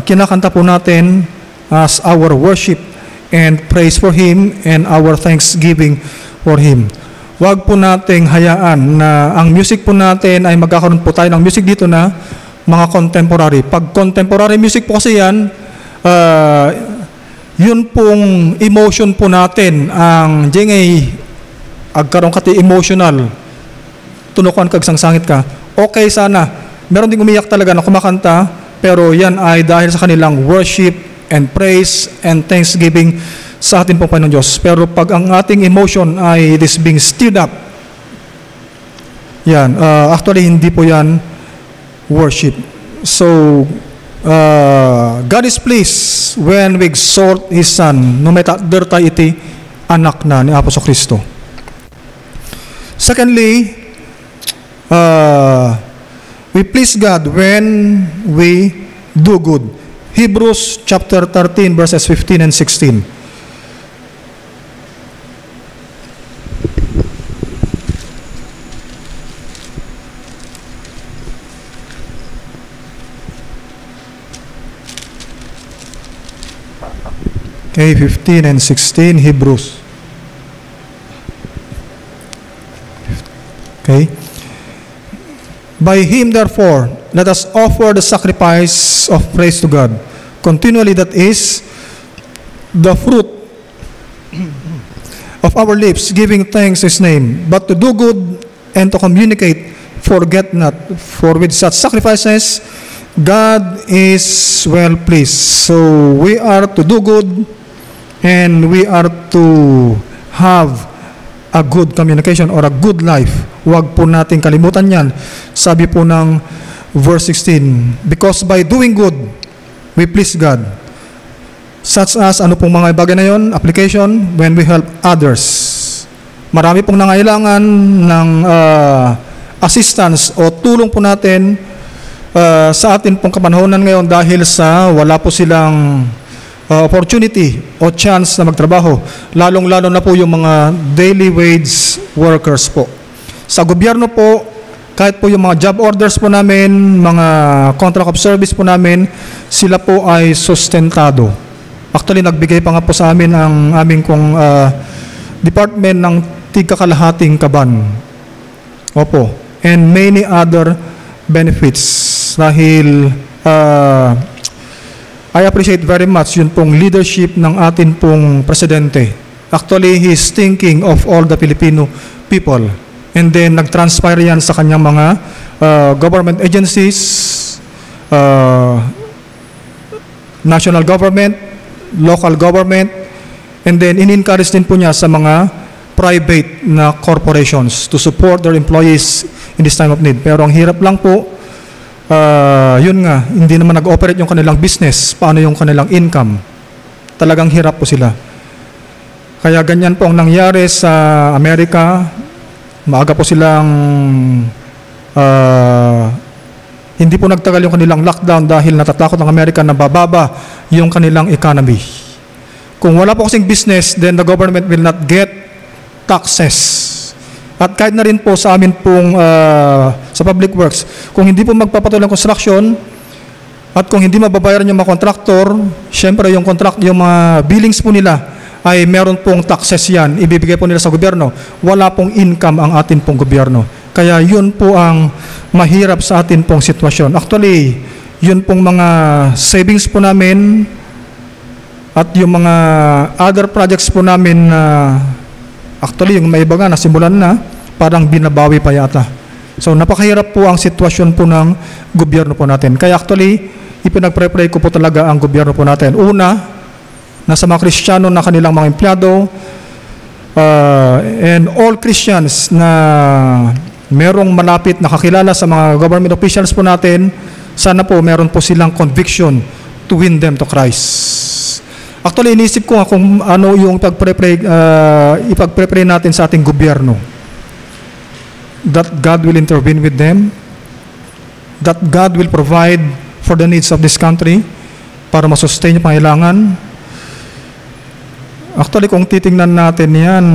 kinakanta po natin as our worship and praise for Him and our thanksgiving for Him. Huwag po nating hayaan na ang music po natin ay magkakaroon po tayo ng music dito na mga contemporary. Pag contemporary music po kasi yan, yun pong emotion po natin, ang jengay agkaroon kati emotional, tunukan kag sangsangit ka, okay sana. Meron ding umiyak talaga na kumakanta, pero yan ay dahil sa kanilang worship and praise and thanksgiving sa atin pong Panginoon Diyos. Pero pag ang ating emotion ay it is being stirred up, yan, actually hindi po yan worship. So, God is pleased when we exalt His Son, no matter derta iti anak na ni Apo Kristo. Secondly, we please God when we do good. Hebrews chapter 13 verses 15 and 16. Okay, 15 and 16, Hebrews. Okay. By Him, therefore, let us offer the sacrifice of praise to God continually, that is, the fruit of our lips, giving thanks to His name. But to do good and to communicate, forget not, for with such sacrifices, God is well pleased. So we are to do good, and we are to have a good communication or a good life. Huwag po natin kalimutan yan. Sabi po ng verse 16, because by doing good, we please God. Such as, ano pong mga bagay na yun? Application, when we help others. Marami pong nangailangan ng assistance o tulong po natin sa atin pong kapanahonan ngayon dahil sa wala po silang opportunity o chance na magtrabaho, lalong-lalo na po yung mga daily wage workers po. Sa gobyerno po, kahit po yung mga job orders po namin, mga contract of service po namin, sila po ay sustentado. Actually, nagbigay pa nga po sa amin ang aming kong department ng tigkakalahating kaban. Opo. And many other benefits. Dahil I appreciate very much yun pong leadership ng atin pong presidente. Actually, he's thinking of all the Filipino people. And then, nag-transpire yan sa kanyang mga government agencies, national government, local government, and then in-encourage din po niya sa mga private na corporations to support their employees in this time of need. Pero ang hirap lang po, yun nga, hindi naman nag-operate yung kanilang business. Paano yung kanilang income? Talagang hirap po sila. Kaya ganyan po ang nangyari sa Amerika. Maaga po silang hindi po nagtagal yung kanilang lockdown dahil natatakot ang Amerika na bababa yung kanilang economy. Kung wala po kasing business, then the government will not get taxes. At kahit na rin po sa amin pong sa public works, kung hindi po magpapatuloy ng construction at kung hindi mababayaran yung mga kontraktor, syempre yung mga billings po nila ay meron pong taxes yan, ibibigay po nila sa gobyerno. Wala pong income ang atin pong gobyerno. Kaya yun po ang mahirap sa atin pong sitwasyon. Actually, yun pong mga savings po namin at yung mga other projects po namin na actually, yung may iba nga, nasimulan na, parang binabawi pa yata. So, napakahirap po ang sitwasyon po ng gobyerno po natin. Kaya actually, ipinagpre-pray ko po talaga ang gobyerno po natin. Una, nasa mga Kristiyano na kanilang mga empleyado, and all Christians na merong malapit na kakilala sa mga government officials po natin, sana po meron po silang conviction to win them to Christ. Actually, inisip ko nga kung ano yung ipagpre-pray natin sa ating gobyerno. That God will intervene with them. That God will provide for the needs of this country para masustain yung pangailangan. Actually, kung titingnan natin yan,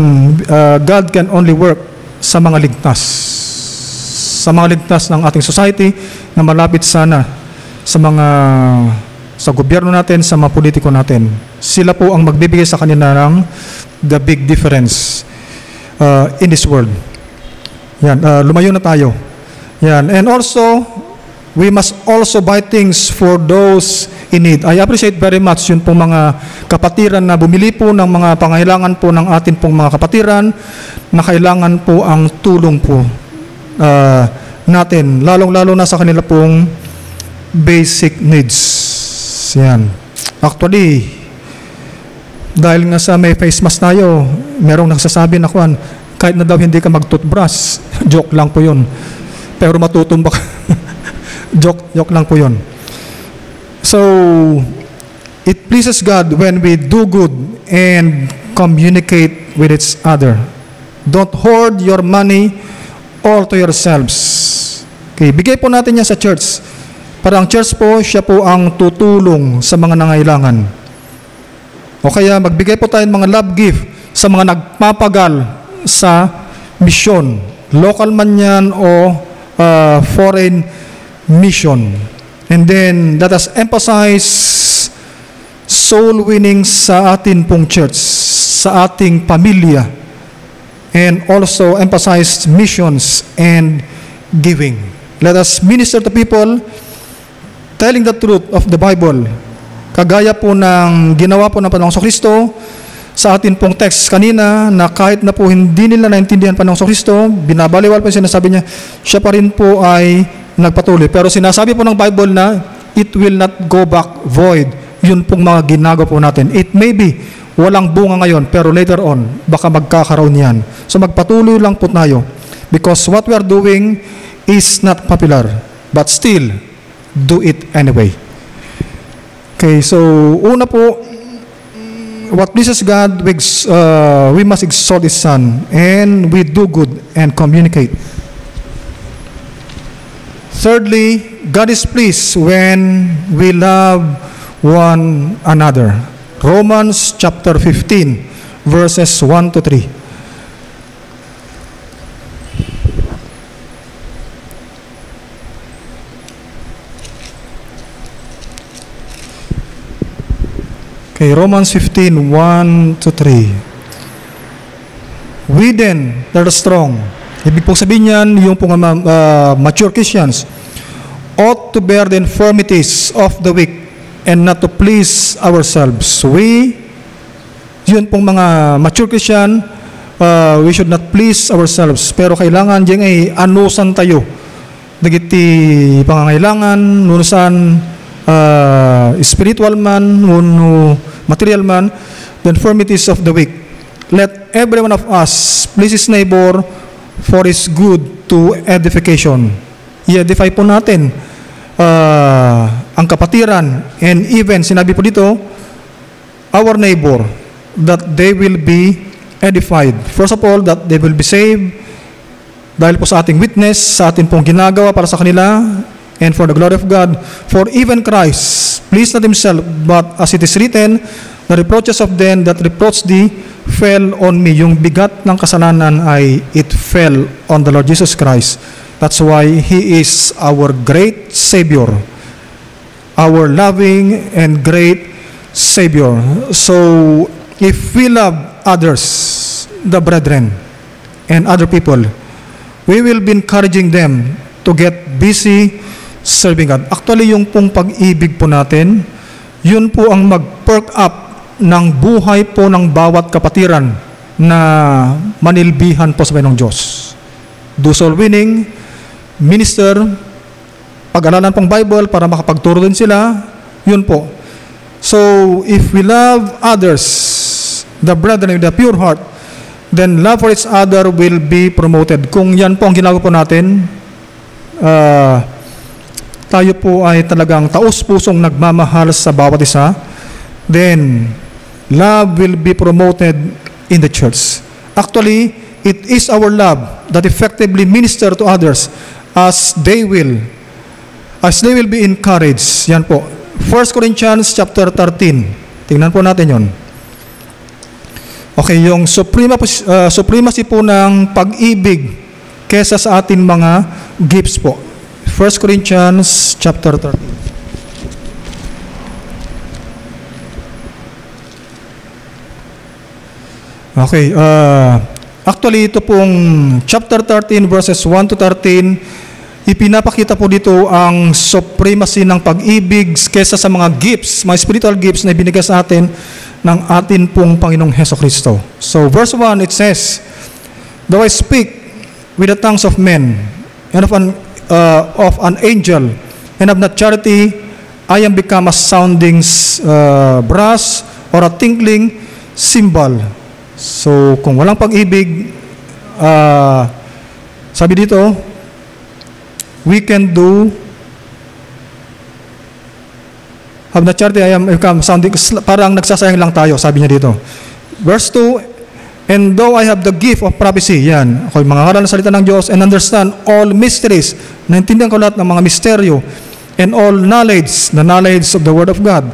God can only work sa mga ligtas. Sa mga ligtas ng ating society na malapit sana sa gobyerno natin, sa mga politiko natin. Sila po ang magbibigay sa kanila ng the big difference in this world. Yan, lumayo na tayo. Yan. And also, we must also buy things for those in need. I appreciate very much yun pong mga kapatiran na bumili po ng mga pangailangan po ng atin pong mga kapatiran na kailangan po ang tulong po natin, lalong-lalo na sa kanila pong basic needs. Yan. Actually, dahil nga sa may face mask tayo, merong nagsasabi na kahit na daw hindi ka mag-toothbrush, joke lang po yun. Pero matutumbak. joke lang po yun. So, it pleases God when we do good and communicate with each other. Don't hoard your money all to yourselves. Okay, bigay po natin yan sa church. Para ang church po, siya po ang tutulong sa mga nangailangan. O kaya magbigay po tayo ng mga love gift sa mga nagpapagal sa misyon. Local man yan o foreign mission. And then, let us emphasize soul winning sa atin pong church, sa ating pamilya, and also emphasize missions and giving. Let us minister to people telling the truth of the Bible, kagaya po ng ginawa po ng Panginoong Kristo sa atin pong text kanina, na kahit na po hindi nila naintindihan Panginoong Kristo, binabaliwal pa sinasabi niya, siya pa rin po ay nagpatuloy. Pero sinasabi po ng Bible na it will not go back void. Yun pong mga ginagawa po natin. It may be walang bunga ngayon, pero later on, baka magkakaroon yan. So magpatuloy lang po tayo. Because what we are doing is not popular, but still, do it anyway. Okay, so una po, what pleases God, we must exalt His Son, and we do good and communicate. Thirdly, God is pleased when we love one another. Romans chapter 15, verses 1 to 3. Okay, Romans 15, 1 to 3. We then, that are strong. Ibig pong sabihin niyan, yung pong mature Christians, ought to bear the infirmities of the weak and not to please ourselves. Yun pong mga mature Christian, we should not please ourselves. Pero kailangan dyan ay anusan tayo. Dagiti pangangailangan, nunusan spiritual man, no material man, the infirmities of the weak. Let every one of us please his neighbor for his good to edification. I-edify po natin ang kapatiran, and even sinabi po dito, our neighbor, that they will be edified. First of all, that they will be saved dahil po sa ating witness, sa ating pong ginagawa para sa kanila, and for the glory of God. For even Christ pleased not himself, but as it is written, the reproaches of them that reproach thee fell on me. Yung bigat ng kasalanan ay it fell on the Lord Jesus Christ. That's why He is our great Savior, our loving and great Savior. So if we love others, the brethren and other people, we will be encouraging them to get busy serving God. Actually, yung pong pag-ibig po natin, yun po ang mag-perk up ng buhay po ng bawat kapatiran na manilbihan po sa Panginoong Diyos. Do soul winning, minister, pag-aralan pong Bible para makapagturo din sila, yun po. So, if we love others, the brethren with a pure heart, then love for each other will be promoted. Kung yan po ang ginagawa po natin, tayo po ay talagang taus-pusong nagmamahal sa bawat isa, then love will be promoted in the church. Actually, it is our love that effectively minister to others as they will be encouraged. Yan po. 1 Corinthians chapter 13. Tingnan po natin yon. Okay, yung supremacy po ng pag-ibig kesa sa ating mga gifts po. 1 Corinthians chapter 13. Okay, actually ito pong chapter 13 verses 1 to 13, ipinapakita po dito ang supremacy ng pag-ibig kesa sa mga gifts, mga spiritual gifts na ibinigay sa atin ng atin pong Panginoong Hesukristo. So verse 1, it says, though I speak with the tongues of men and of an angel and have not charity, I am become a sounding brass or a tinkling cymbal. So kung walang pag-ibig, sabi dito, we can do have not charity, I am become sounding, parang nagsasayang lang tayo, sabi niya dito. Verse 2, and though I have the gift of prophecy, yan, ako'y mangaral ng salita ng Diyos and understand all mysteries, naintindihan ko lahat ng mga misteryo, and all knowledge, the knowledge of the Word of God.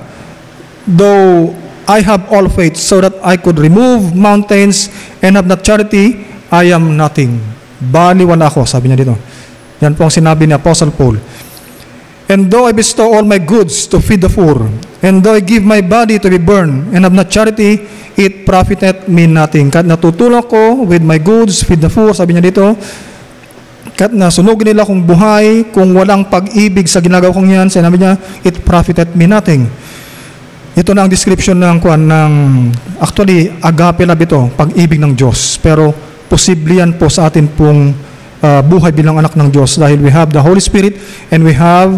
Though I have all faith so that I could remove mountains and have not charity, I am nothing. Bali wala ako, sabi niya dito. Yan po ang sinabi ni Apostle Paul. And though I bestow all my goods to feed the poor, and though I give my body to be burned, and have not charity, it profiteth me nothing. Kahit natutulong ko with my goods, feed the poor, sabi niya dito, kahit nasunugin nila kung buhay, kung walang pag-ibig sa ginagawa kong yan, sinabi niya, it profiteth me nothing. Ito na ang description actually, agape love ito, pag-ibig ng Diyos. Pero, posible yan po sa atin pong buhay bilang anak ng Diyos dahil we have the Holy Spirit and we have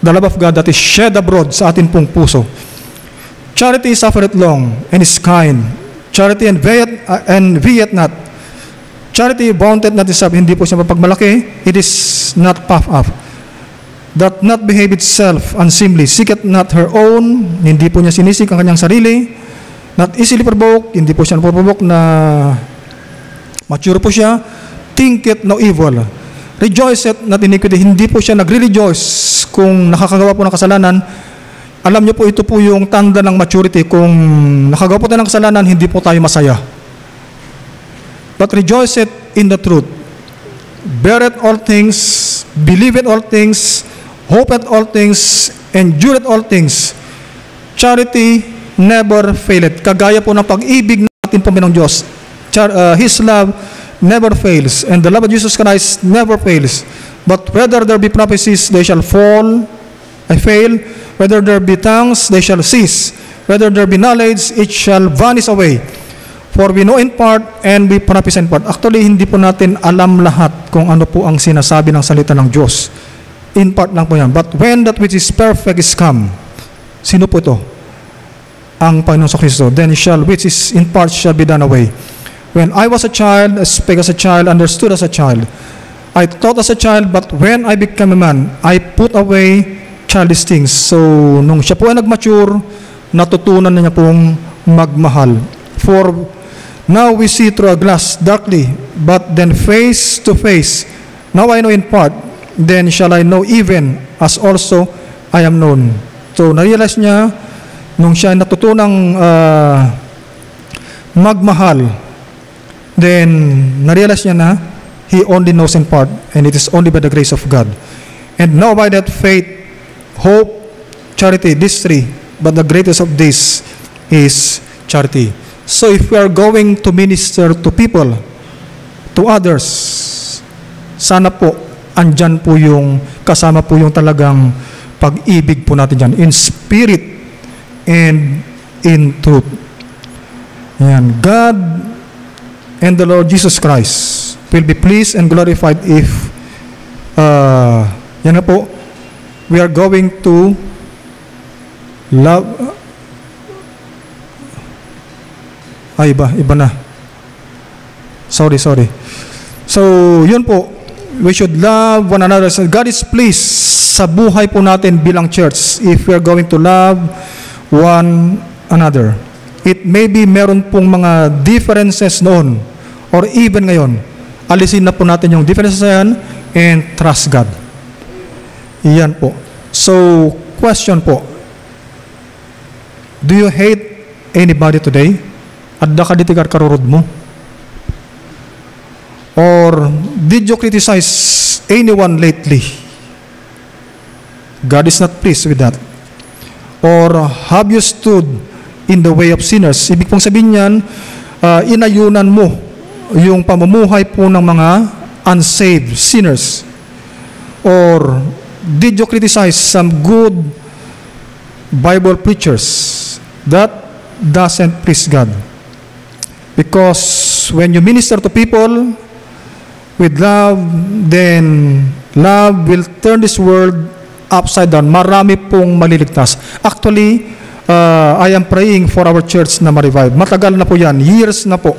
the love of God that is shed abroad sa atin pong puso. Charity suffereth long and is kind. Charity envieth not. Charity vaunteth not itself. Hindi po siya mapagmalaki. It is not puffed up. Doth not behave itself unseemly. Seeketh not her own. Hindi po niya sinisik ang kanyang sarili. Not easily provoked. Hindi po siya napoprovoke na mature po siya. Thinketh no evil. Rejoiceth not iniquity. Hindi po siya nagre-rejoice kung nakakagawa po ng kasalanan. Alam niyo po, ito po yung tanda ng maturity. Kung nakagawa po tayo ng kasalanan, hindi po tayo masaya. But rejoiceth in the truth. Beareth all things, believeth all things, hopeth all things, endureth all things. Charity never faileth. Kagaya po ng pag-ibig natin po ng Diyos. His love never fails, and the love of Jesus Christ never fails. But whether there be prophecies, they shall fail. Whether there be tongues, they shall cease. Whether there be knowledge, it shall vanish away. For we know in part, and we prophesy in part. Actually, hindi po natin alam lahat kung ano po ang sinasabi ng salita ng Diyos. In part lang po yan. But when that which is perfect is come, sino po ito? Ang Panginoon sa Kristo. Then which is in part shall be done away. When I was a child, I spake as a child, understood as a child. I thought as a child, but when I became a man, I put away childish things. So, nung siya po ay nag-mature, natutunan na niya pong magmahal. For now we see through a glass darkly, but then face to face. Now I know in part, then shall I know even as also I am known. So, na-realize niya, nung siya natutunang magmahal, then na-realize niya na he only knows in part, and it is only by the grace of God. And now by that faith, hope, charity, these three, but the greatest of these is charity. So if we are going to minister to people, to others, sana po, andyan po yung, kasama po yung talagang pag-ibig po natin dyan, in spirit and in truth. Yan. God and the Lord Jesus Christ will be pleased and glorified if yan na po, we are going to love iba na, sorry so yun po, we should love one another. So God is pleased sa buhay po natin bilang church if we are going to love one another. It may be meron pong mga differences noon or even ngayon. Alisin na po natin yung differences na yan and trust God. Iyan po. So, question po. Do you hate anybody today? Adda ka ditigar karurod mo? Or did you criticize anyone lately? God is not pleased with that. Or have you stood in the way of sinners? Ibig pong sabihin niyan, inayunan mo yung pamumuhay po ng mga unsaved sinners. Or did you criticize some good Bible preachers? That doesn't please God. Because when you minister to people with love, then love will turn this world upside down. Marami pong maliligtas. Actually, I am praying for our church na ma-revive. Matagal na po yan, years na po,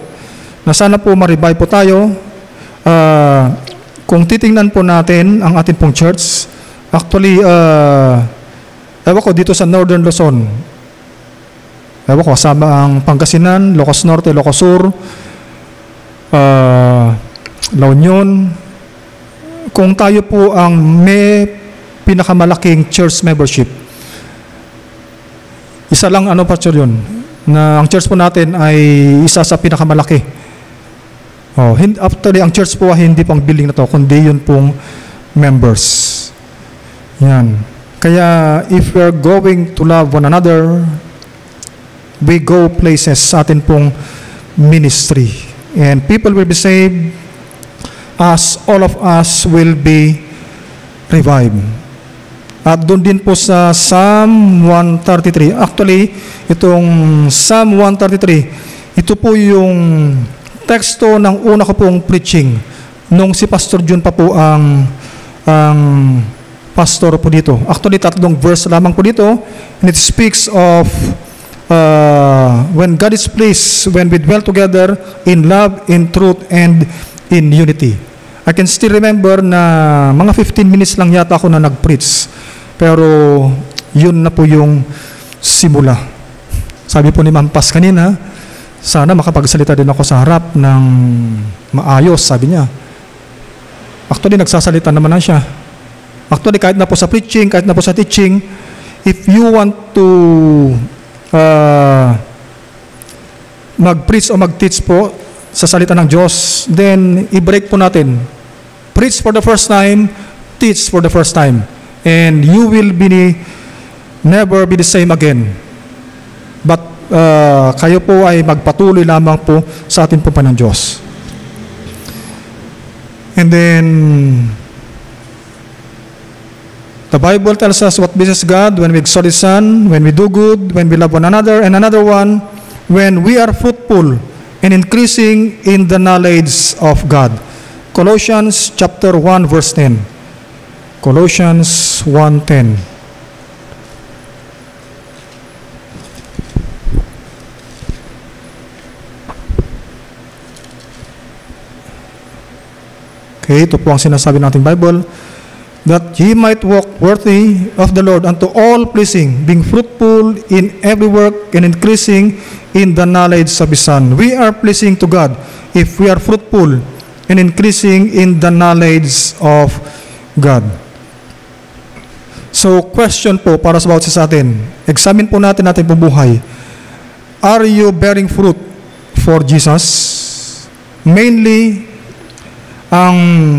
na sana po ma-revive po tayo. Kung titingnan po natin ang ating pong church, actually, Ewan ko, dito sa Northern Luzon, ewan ko, kasama ang Pangasinan, Ilocos Norte, Ilocos Sur, La Union. Kung tayo po ang may pinakamalaking church membership, isa lang pastor yun, na ang church po natin ay isa sa pinakamalaki. Actually, ang church po ay hindi pang building na to, kundi yun pong members. Yan. Kaya if we're going to love one another, we go places sa atin pong ministry. And people will be saved as all of us will be revived. At doon din po sa Psalm 133. Actually, itong Psalm 133, ito po yung teksto ng una ko pong preaching nung si Pastor Jun pa po ang pastor po dito. Actually, 3 verse lamang po dito. And it speaks of when God is pleased, when we dwell together in love, in truth, and in unity. I can still remember na mga 15 minutes lang yata ako na nag-preach. Pero yun na po yung simula. Sabi po ni Ma'am Paz kanina, sana makapagsalita din ako sa harap ng maayos, sabi niya. Actually, nagsasalita naman na siya. Actually, kahit na po sa preaching, kahit na po sa teaching, if you want to mag-preach o mag-teach po sa salita ng Diyos, then i-break po natin. Preach for the first time, teach for the first time, and you will never be the same again. But kayo po ay magpatuloy lamang po sa atin po pa ng Diyos. And then the Bible tells us what pleases God when we exalt His Son, when we do good, when we love one another, and another one, when we are fruitful and increasing in the knowledge of God. Colossians chapter 1 verse 10. Colossians 1:10. Okay, ito po ang sinasabi nating Bible. That ye might walk worthy of the Lord unto all pleasing, being fruitful in every work and increasing in the knowledge of His Son. We are pleasing to God if we are fruitful and increasing in the knowledge of God. So, question po para sa bawat isa sa atin. Examine po natin ating buhay. Are you bearing fruit for Jesus? Mainly, ang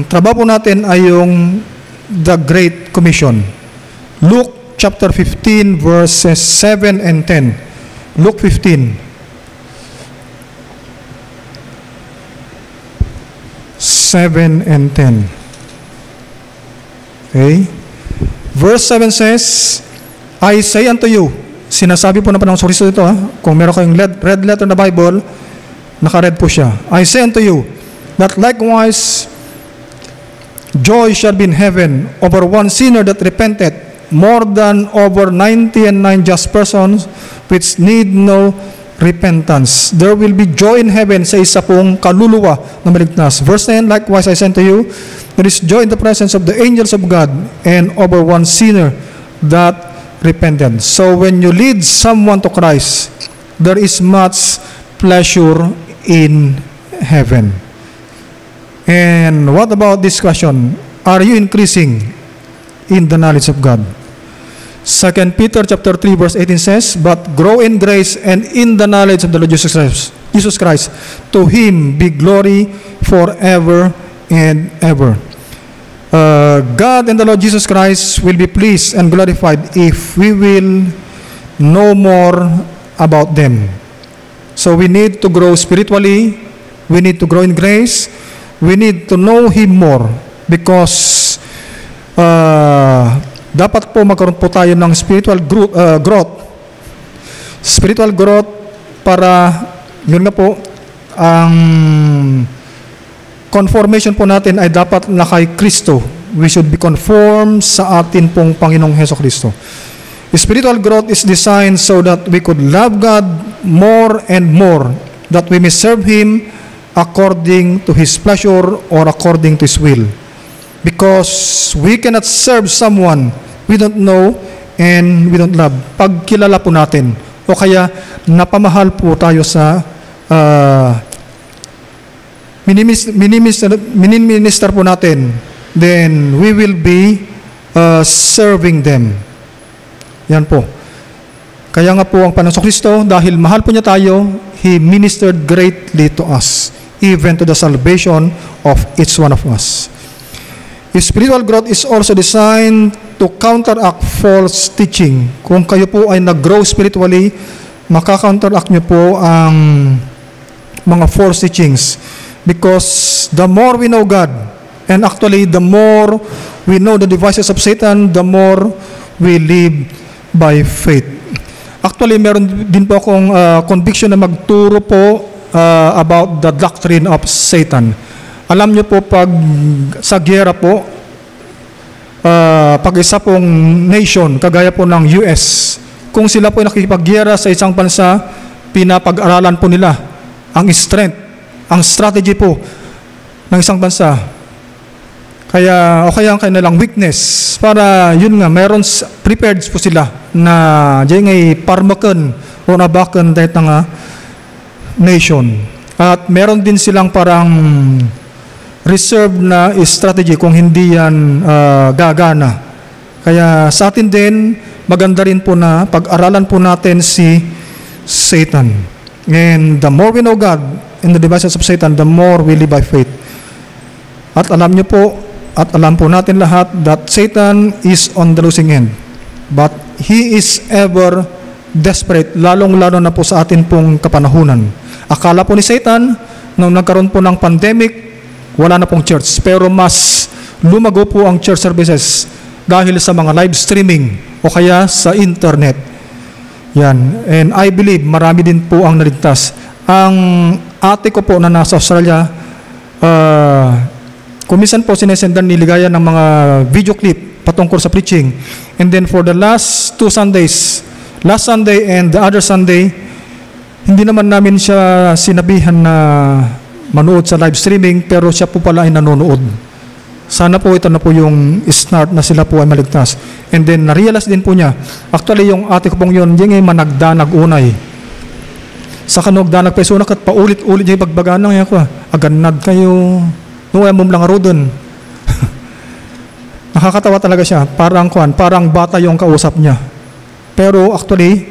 trabaho po natin ay yung the Great Commission. Luke chapter 15 verses 7 and 10. Luke 15. 7 and 10. Okay? Verse 7 says, I say unto you, sinasabi po na Panginoong Kristo ito, kung meron kayong red letter na Bible, naka-red po siya. I say unto you, that likewise joy shall be in heaven over one sinner that repented, more than over 99 just persons which need no repentance. There will be joy in heaven sa isa pong kaluluwa na maligtas. Verse 10, likewise I say unto you, there is joy in the presence of the angels of God and over one sinner that repented. So when you lead someone to Christ, there is much pleasure in heaven. And what about this question? Are you increasing in the knowledge of God? 2 Peter chapter 3 verse 18 says, but grow in grace and in the knowledge of the Lord Jesus Christ. To Him be glory forever and ever. God and the Lord Jesus Christ will be pleased and glorified if we will know more about them. So we need to grow spiritually. We need to grow in grace. We need to know Him more because dapat po magkaroon po tayo ng spiritual growth. Spiritual growth para yun na po ang conformation po natin ay dapat na kay Kristo. We should be conformed sa atin pong Panginoong Hesukristo. Spiritual growth is designed so that we could love God more and more, that we may serve Him according to His pleasure or according to His will. Because we cannot serve someone we don't know and we don't love. Pagkilala po natin, o kaya napamahal po tayo sa miniminister po natin, then we will be serving them. Yan po. Kaya nga po ang Panginoong Kristo, dahil mahal po niya tayo, He ministered greatly to us, even to the salvation of each one of us. Spiritual growth is also designed to counteract false teaching. Kung kayo po ay nag-grow spiritually, makakounteract niyo po ang mga false teachings. Because the more we know God, and actually the more we know the devices of Satan, the more we live by faith. Actually, meron din po akong conviction na magturo po about the doctrine of Satan. Alam niyo po, pag sa giyera po, pag isa pong nation, kagaya po ng US, kung sila po nakikipaggiyera sa isang bansa, pinapag-aralan po nila ang strength, ang strategy po ng isang bansa. Kaya, o kaya ang kanilang weakness, para yun nga, meron prepared po sila na diyan ngay parmakan o nabakan dahil nga nation. At meron din silang parang reserve na strategy kung hindi yan gagana. Kaya sa atin din, maganda rin po na pag-aralan po natin si Satan. And the more we know God and the devices of Satan, the more we live by faith. At alam niyo po, at alam po natin lahat that Satan is on the losing end. But he is ever desperate, lalong-lalo na po sa atin pong kapanahunan. Akala po ni Satan, nung nagkaroon po ng pandemic, wala na pong church. Pero mas lumago po ang church services dahil sa mga live streaming o kaya sa internet. Yan. And I believe marami din po ang naligtas. Ang ate ko po na nasa Australia, kumisan po sinesendan ni Ligaya ng mga video clip patungkol sa preaching. And then for the last 2 Sundays, last Sunday and the other Sunday, hindi naman namin siya sinabihan na manood sa live streaming, pero siya po pala ay nanonood. Sana po ito na po yung start na sila po ay maligtas. And then na-realize din po niya, actually yung ate ko pong yun, yung ay managdanag unay. Sa kanogdanag pa isunak at paulit-ulit yung bagbaganang yan ko, aganad kayo, nuway mong lang rodon. Nakakatawa talaga siya, parang bata yung kausap niya. Pero actually,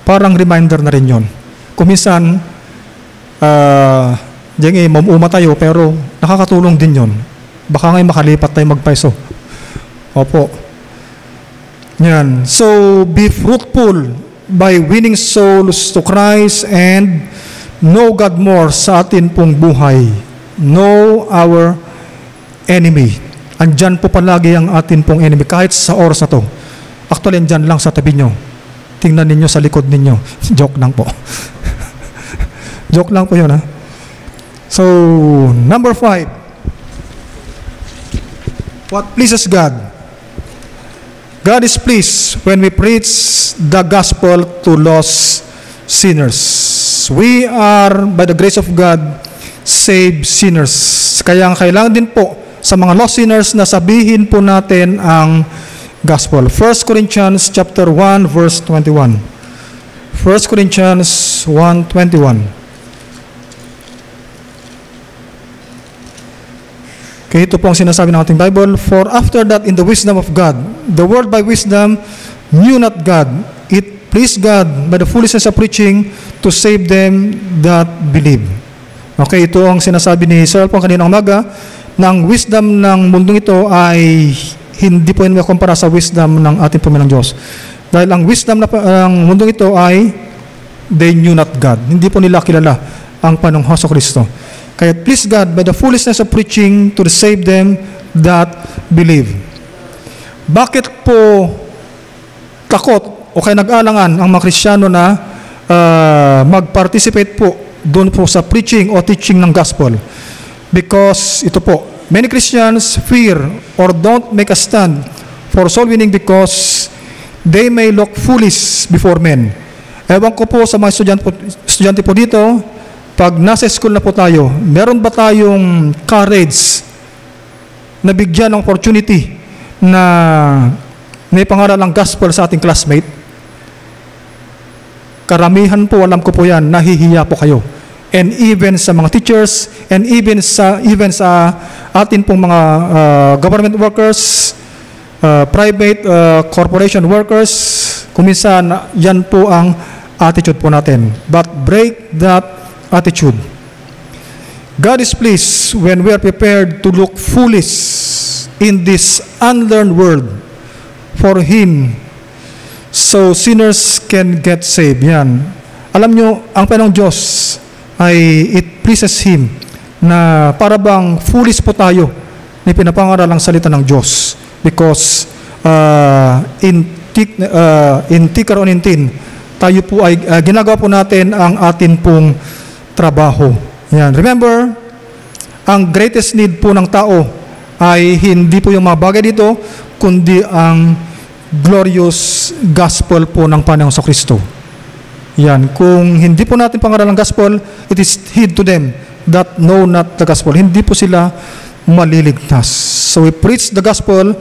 parang reminder na rin yun. Kuminsan, diyan mamuma tayo, pero nakakatulong din yun. Baka ngay makalipat tayo magpaiso. Opo. Yan. So, be fruitful by winning souls to Christ and know God more sa atin pong buhay. Know our enemy. Andyan po palagi ang atin pong enemy, kahit sa oras na to. Actually, andyan lang sa tabi nyo. Tingnan ninyo sa likod ninyo. Joke lang po. Joke lang po yun, ha? So, number 5. What pleases God? God is pleased when we preach the gospel to lost sinners. We are, by the grace of God, saved sinners. Kaya ang kailangan din po sa mga lost sinners na sabihin po natin ang gospel. 1 Corinthians chapter 1 verse 21. 1 Corinthians 1:21. Okay, ito po ang sinasabi ng ating Bible. For after that, in the wisdom of God, the world by wisdom knew not God. It pleased God by the foolishness of preaching to save them that believe. Okay, ito ang sinasabi ni Sir po kanina umaga, na ang wisdom ng mundong ito ay hindi po yun kumpara sa wisdom ng ating Panginoong Diyos. Dahil ang wisdom ng mundong ito ay they knew not God. Hindi po nila kilala ang Panginoong Kristo. Kaya please God by the foolishness of preaching to save them that believe. Bakit po takot o kaya nag-alangan ang mga Kristiyano na mag-participate po doon po sa preaching o teaching ng gospel? Because ito po, many Christians fear or don't make a stand for soul winning because they may look foolish before men. Ewan ko po sa mga estudyante po dito, pag nasa school na po tayo, meron ba tayong courage na bigyan ng opportunity na na ipangaral ang gospel sa ating classmate? Karamihan po, alam ko po yan, nahihiya po kayo. And even sa mga teachers, and even sa atin pong mga government workers, private corporation workers, kuminsan yan po ang attitude po natin. But break that attitude. God is pleased when we are prepared to look foolish in this unlearned world for Him, so sinners can get saved. Yan. Alam nyo, ang Panginoong Diyos ay it pleases Him na para bang foolish po tayo na pinapangaral ang salita ng Diyos, because in Ticker on 19 tayo po ay ginagawa po natin ang atin pong trabaho. Yan. Remember, ang greatest need po ng tao ay hindi po yung mga bagay dito, kundi ang glorious gospel po ng Panginoong Kristo. Yan. Kung hindi po natin pangaralan ang gospel, it is hid to them that know not the gospel. Hindi po sila maliligtas. So we preach the gospel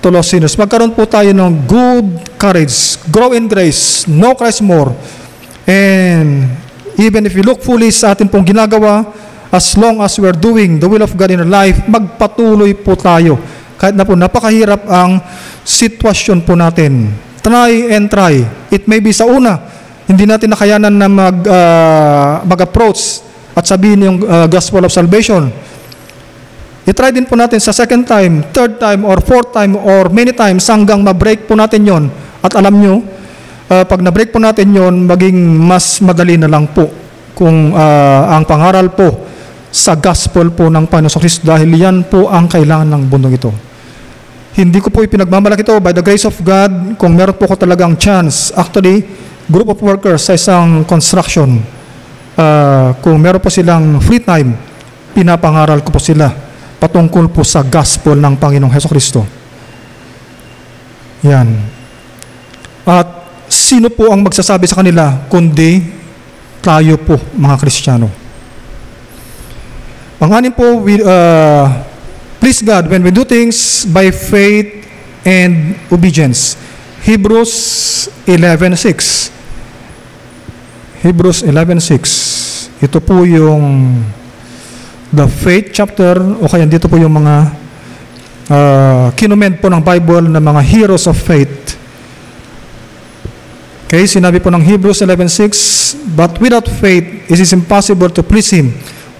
to lost sinners. Magkaroon po tayo ng good courage, grow in grace, know Christ more. And even if we look foolish sa atin pong ginagawa, as long as we are doing the will of God in our life, magpatuloy po tayo. Kahit na po napakahirap ang sitwasyon po natin. Try and try. It may be sa una, hindi natin nakayanan na mag-approach at sabihin yung gospel of salvation. I-try din po natin sa second time, third time, or fourth time, or many times hanggang ma-break po natin yon. At alam nyo, pag na-break po natin yon, maging mas madali na lang po kung ang pangaral po sa gospel po ng Panginoong Kristo, dahil yan po ang kailangan ng bundong ito. Hindi ko po ipinagmamalaki ito, by the grace of God, kung meron po ko talagang chance, actually, group of workers sa isang construction, kung meron po silang free time, pinapangaral ko po sila patungkol po sa gospel ng Panginoong Kristo. Yan. At sino po ang magsasabi sa kanila kundi tayo po, mga Kristiyano. Panganin po, please God when we do things by faith and obedience. Hebrews 11:6. Hebrews 11:6. Ito po yung the faith chapter, o kaya dito po yung mga kinoment po ng Bible na mga heroes of faith. Okay, sinabi po ng Hebrews 11:6, but without faith it is impossible to please Him.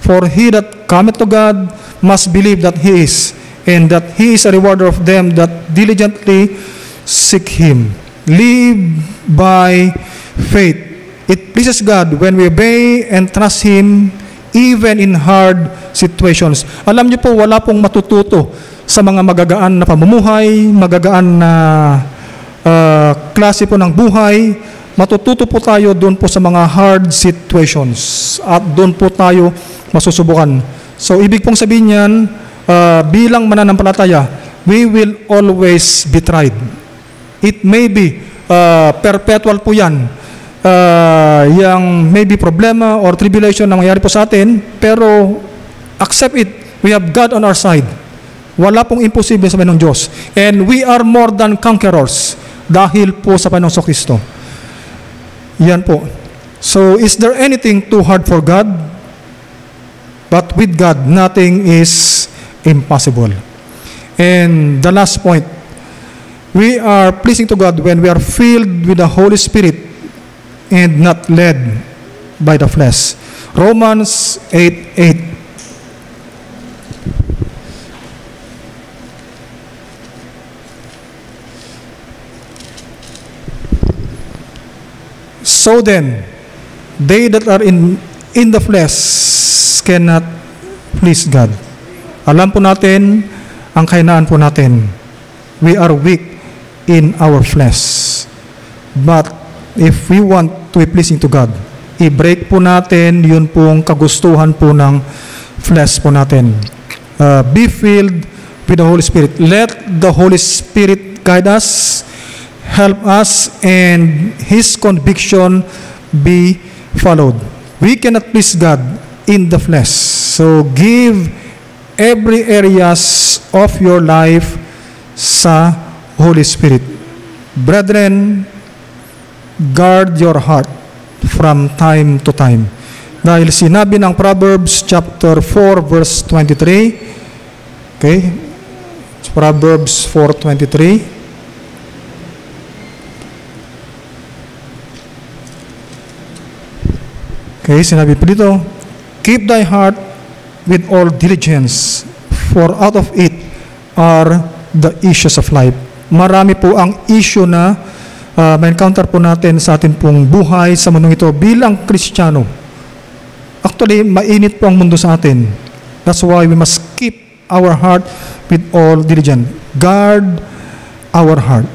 For he that cometh to God must believe that He is, and that He is a rewarder of them that diligently seek Him. Live by faith. It pleases God when we obey and trust Him even in hard situations. Alam niyo po, wala pong matututo sa mga magagaan na pamumuhay, magagaan na klase po ng buhay. Matututo po tayo doon po sa mga hard situations at doon po tayo masusubukan. So, ibig pong sabihin yan, bilang mananampalataya, we will always be tried. It may be perpetual po yan. Yung maybe problema or tribulation na mangyari po sa atin, pero accept it. We have God on our side. Wala pong imposible sa Panginoong Diyos. And we are more than conquerors dahil po sa Panginoong Kristo. Yan po. So, is there anything too hard for God? But with God, nothing is impossible. And the last point, we are pleasing to God when we are filled with the Holy Spirit and not led by the flesh. Romans 8:8. So then, they that are in the flesh cannot please God. Alam po natin ang kahinaan po natin. We are weak in our flesh. But if we want to be pleasing to God, i-break po natin yun pong kagustuhan po ng flesh po natin. Be filled with the Holy Spirit. Let the Holy Spirit guide us, help us, and His conviction be followed. We cannot please God in the flesh. So give every areas of your life sa Holy Spirit. Brethren, guard your heart from time to time. Dahil sinabi ng Proverbs chapter 4 verse 23. Okay? Proverbs 4:23. Okay, sinabi po dito, keep thy heart with all diligence, for out of it are the issues of life. Marami po ang issue na ma-encounter po natin sa atin pong buhay sa mundong ito bilang Kristiyano. Actually, mainit po ang mundo sa atin. That's why we must keep our heart with all diligence. Guard our heart.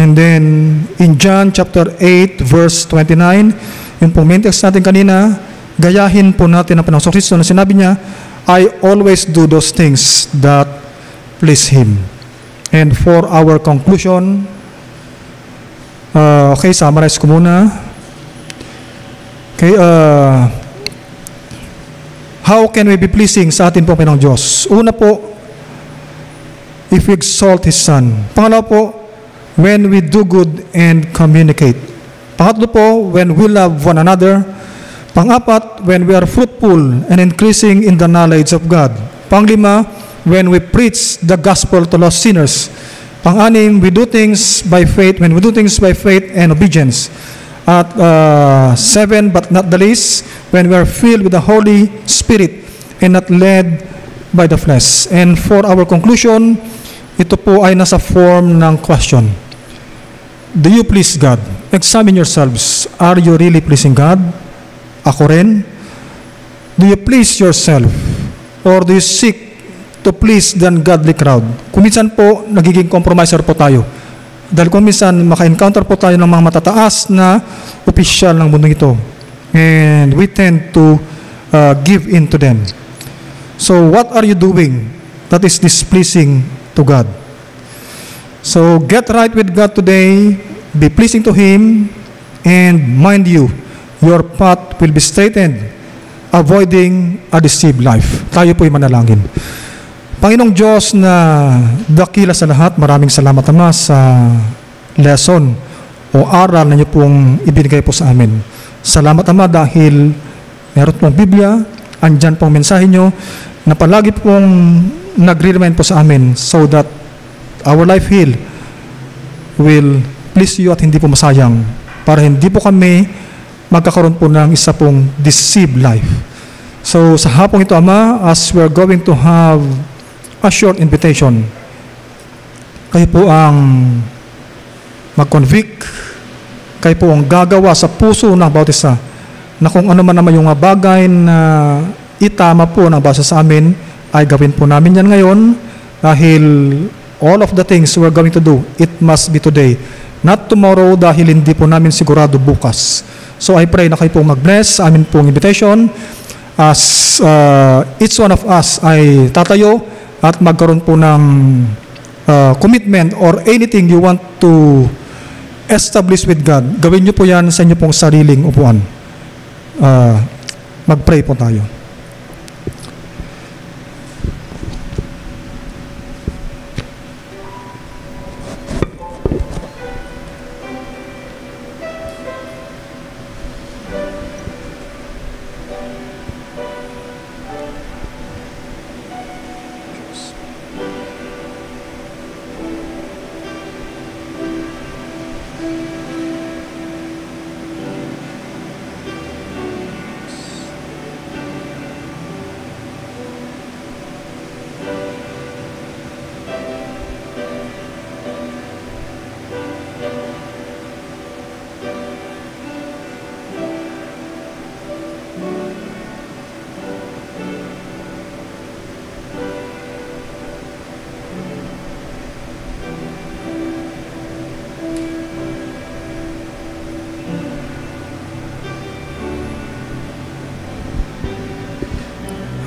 And then, in John chapter 8, verse 29, yung pong main text natin kanina, gayahin po natin ang Panginoong Kristo na sinabi niya, I always do those things that please Him. And for our conclusion, okay, summarize ko muna. Okay, how can we be pleasing sa atin po Panginoong Diyos? Una po, if we exalt His Son. Pangalawa po, when we do good and communicate. Pangatlo po, when we love one another. Pang-apat, when we are fruitful and increasing in the knowledge of God. Panglima, when we preach the gospel to lost sinners. Pang-anim, we do things by faith, when we do things by faith and obedience. At 7, but not the least, when we are filled with the Holy Spirit and not led by the flesh. And for our conclusion, ito po ay nasa form ng question. Do you please God? Examine yourselves. Are you really pleasing God? Ako rin. Do you please yourself? Or do you seek to please the ungodly crowd? Kung minsan po, nagiging compromiser po tayo. Dahil kung minsan, maka-encounter po tayo ng mga matataas na opisyal ng mundo ito. And we tend to give in to them. So, what are you doing that is displeasing to God? So, get right with God today, be pleasing to Him, and mind you, your path will be straightened, avoiding a deceived life. Tayo po'y manalangin. Panginoong Diyos na dakila sa lahat, maraming salamat Ama sa lesson o aral na niyo pong ibinigay po sa amin. Salamat Ama dahil meron pong Biblia, andyan pong mensahe niyo na palagi pong nagre-remind po sa amin so that our life will please you at hindi po masayang para hindi po kami magkakaroon po ng isa pong deceived life. So sa hapong ito Ama, as we're going to have a short invitation, kayo po ang mag-convict, kayo po ang gagawa sa puso ng bawat isa na kung ano man naman yung bagay na itama po ng basa sa amin, ay gawin po namin yan ngayon dahil all of the things we're going to do, it must be today, not tomorrow dahil hindi po namin sigurado bukas. So I pray na kayo po mag-bless sa amin pong invitation as each one of us ay tatayo at magkaroon po ng commitment or anything you want to establish with God. Gawin niyo po yan sa inyo pong sariling upuan. Mag-pray po tayo.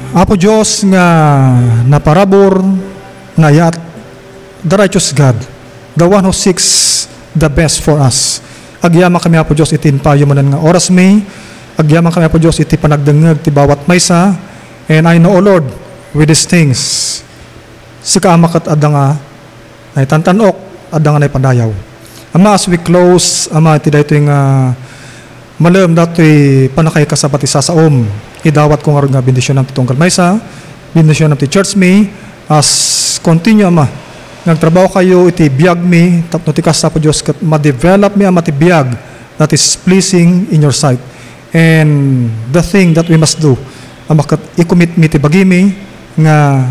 Apo Diyos nga naparabor na yat, the righteous God, the one who seeks the best for us. Agyaman kami Apo Diyos itin payo manan nga oras may, agyaman kami Apo Diyos iti panagdengeg ti bawat maysa, and I know, O Lord, with these things, si kaamak at adanga ay tantanok, adanga ay pandayaw. Ama, as we close, Ama, iti dayto yung malam dato'y panakay kasabat isa sa idawat ko nga rin nga bendisyon ng titong kalmaysa, bendisyon ng ti church me, as continue, Ama, nagtrabaho kayo, iti biyag me, tapno ti kasta po Diyos, ma-develop me, Ama, ti biyag that is pleasing in your sight. And the thing that we must do, Ama, i-commit me ti bagi me, nga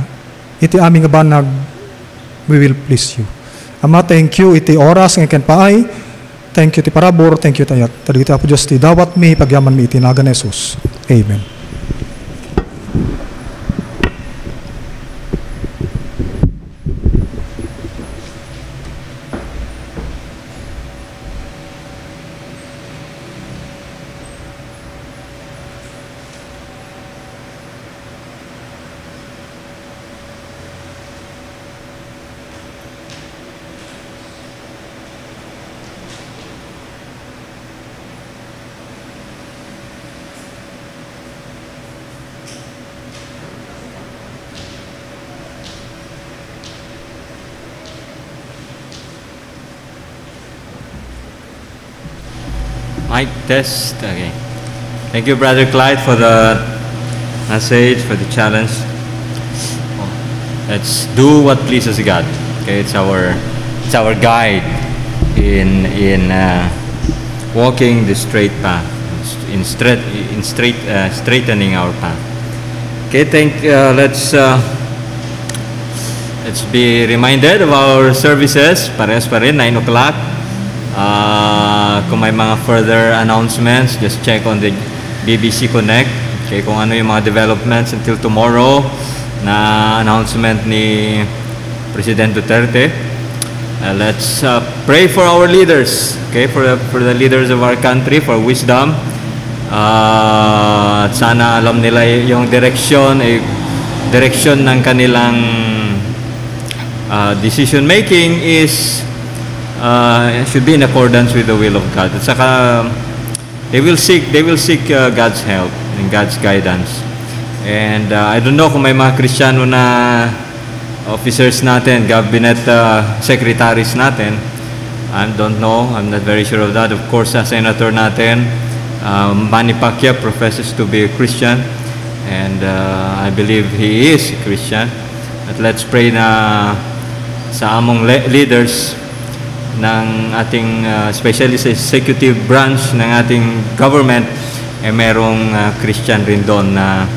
iti aming nga banag, we will please you. Ama, thank you iti oras nga ken paay. Thank you ti parabor, thank you tayat. Tadi kita po Diyos ti dawat mi pagyaman mi iti naga ni Jesus. Amen. Mic test. Okay. Thank you, Brother Clyde, for the message, for the challenge. Let's do what pleases God. Okay, it's our guide in walking the straight path, in straightening our path. Okay, let's be reminded of our services. Parehas pa rin, 9 o'clock. Kung may mga further announcements, just check on the BBC Connect. Okay, kung ano yung mga developments until tomorrow na announcement ni President Duterte. Let's pray for our leaders. Okay, for the leaders of our country, for wisdom. At sana alam nila yung direction ng kanilang decision making should be in accordance with the will of God. At saka they will seek God's help and God's guidance. And I don't know kung may mga Kristiyano na officers natin, cabinet secretaries natin. I don't know. I'm not very sure of that. Of course, senator natin, Manny Pacquiao, professes to be a Christian, and I believe he is a Christian. At let's pray na sa among leaders ng ating especially sa executive branch ng ating government, merong Christian rin doon na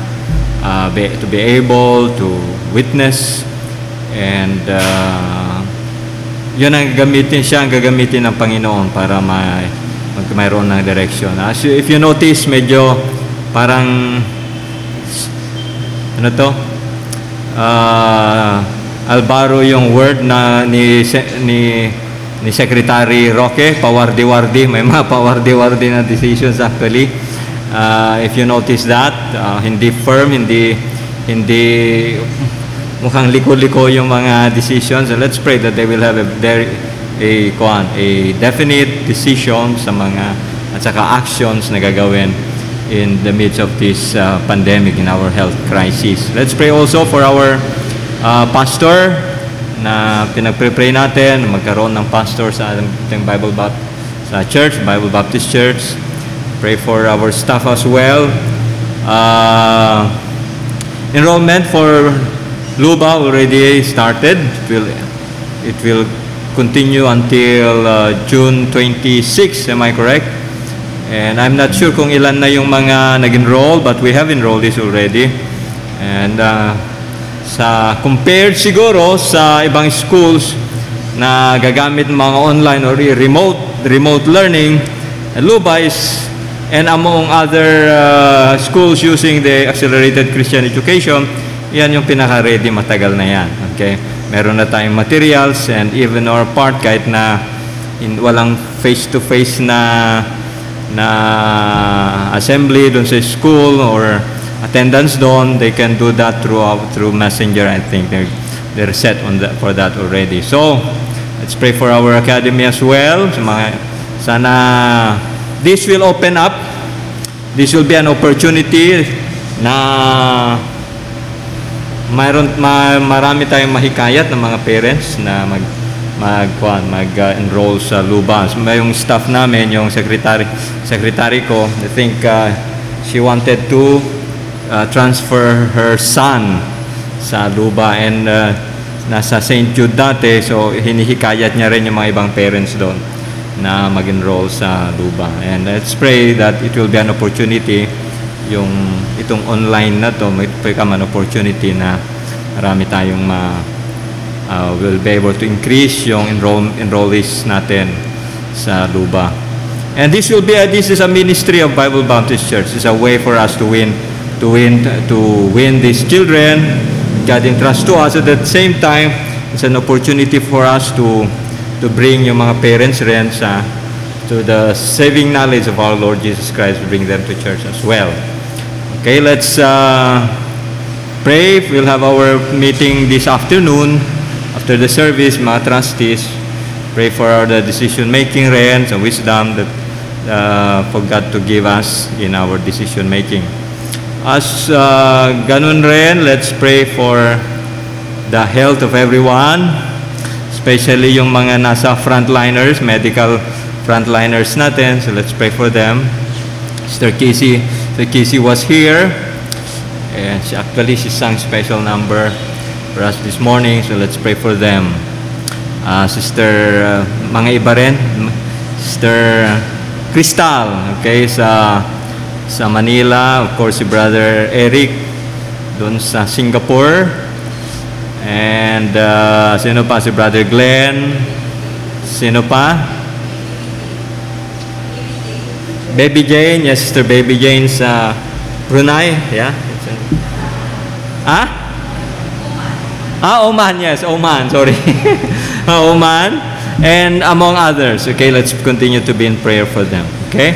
to be able to witness, and yun ang gagamitin ng Panginoon para mayroon ng direction. If you notice, medyo parang Albaro yung word na ni Secretary Roque, pawardi-wardi. May mga pawardi-wardi na decisions actually. If you notice that, hindi firm, hindi mukhang liko-liko yung mga decisions. So let's pray that they will have a definite decision sa mga at saka actions na gagawin in the midst of this pandemic, in our health crisis. Let's pray also for our pastor na pinagpre-pray natin, magkaroon ng pastor sa ating Bible Baptist Church. Pray for our staff as well. Enrollment for Luba already started. It will continue until June 26, am I correct? And I'm not sure kung ilan na yung mga nag-enroll, but we have enrolled this already. And compared siguro sa ibang schools na gagamit mga online or remote learning, Luba is, and among other schools using the accelerated Christian education, yan yung pinaka-ready, matagal na yan. Okay? Meron na tayong materials, and even our part, kahit na walang face-to-face na assembly doon sa school or attendance doon, they can do that through Messenger. I think they're set for that already. So let's pray for our academy as well. Sana this will open up. This will be an opportunity na marami tayong mahikayat ng mga parents na mag-enroll sa Luba. So, yung staff namin, yung secretary ko, I think she wanted to transfer her son sa Luba, and nasa St. Jude dati, so hinihikayat niya rin yung mga ibang parents doon na mag-enroll sa Luba. And let's pray that it will be an opportunity, itong online na to, may become an opportunity na marami tayong will be able to increase yung enrollees natin sa Luba. And this is a ministry of Bible Baptist Church. It's a way for us to win these children God entrusts to us. At the same time, it's an opportunity for us to bring yung mga parents rin to the saving knowledge of our Lord Jesus Christ, to bring them to church as well. Okay, let's pray. We'll have our meeting this afternoon after the service. Mga trustees, pray for the decision making rin, some wisdom that for God to give us in our decision making. As ganun rin, let's pray for the health of everyone, especially yung mga nasa frontliners, medical frontliners natin. So let's pray for them. Sister Casey was here, and she sang special number for us this morning. So let's pray for them. Mga iba rin, Sister Crystal, okay, sa Manila, of course si Brother Eric doon sa Singapore, and sino pa, si Brother Glenn, sino pa, Baby Jane, yes, Sister Baby Jane sa Brunei, yeah, Oman, yes, Oman, sorry. Oman, and among others. Okay, let's continue to be in prayer for them. Okay.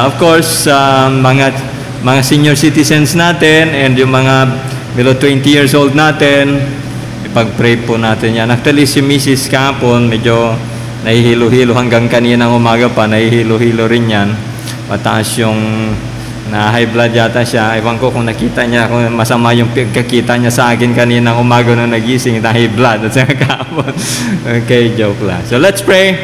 Of course, mga senior citizens natin and yung mga below 20 years old natin, ipag-pray po natin yan. Actually, si Mrs. Kapon, medyo nahihilo-hilo hanggang kaninang umaga pa, nahihilo-hilo rin yan. Mataas yung na-high blood yata siya. Ewan ko kung nakita niya, kung masama yung pagkakita niya sa akin kaninang umaga nung nagising, na-high blood at sa kapon. Okay, joke lang. So let's pray.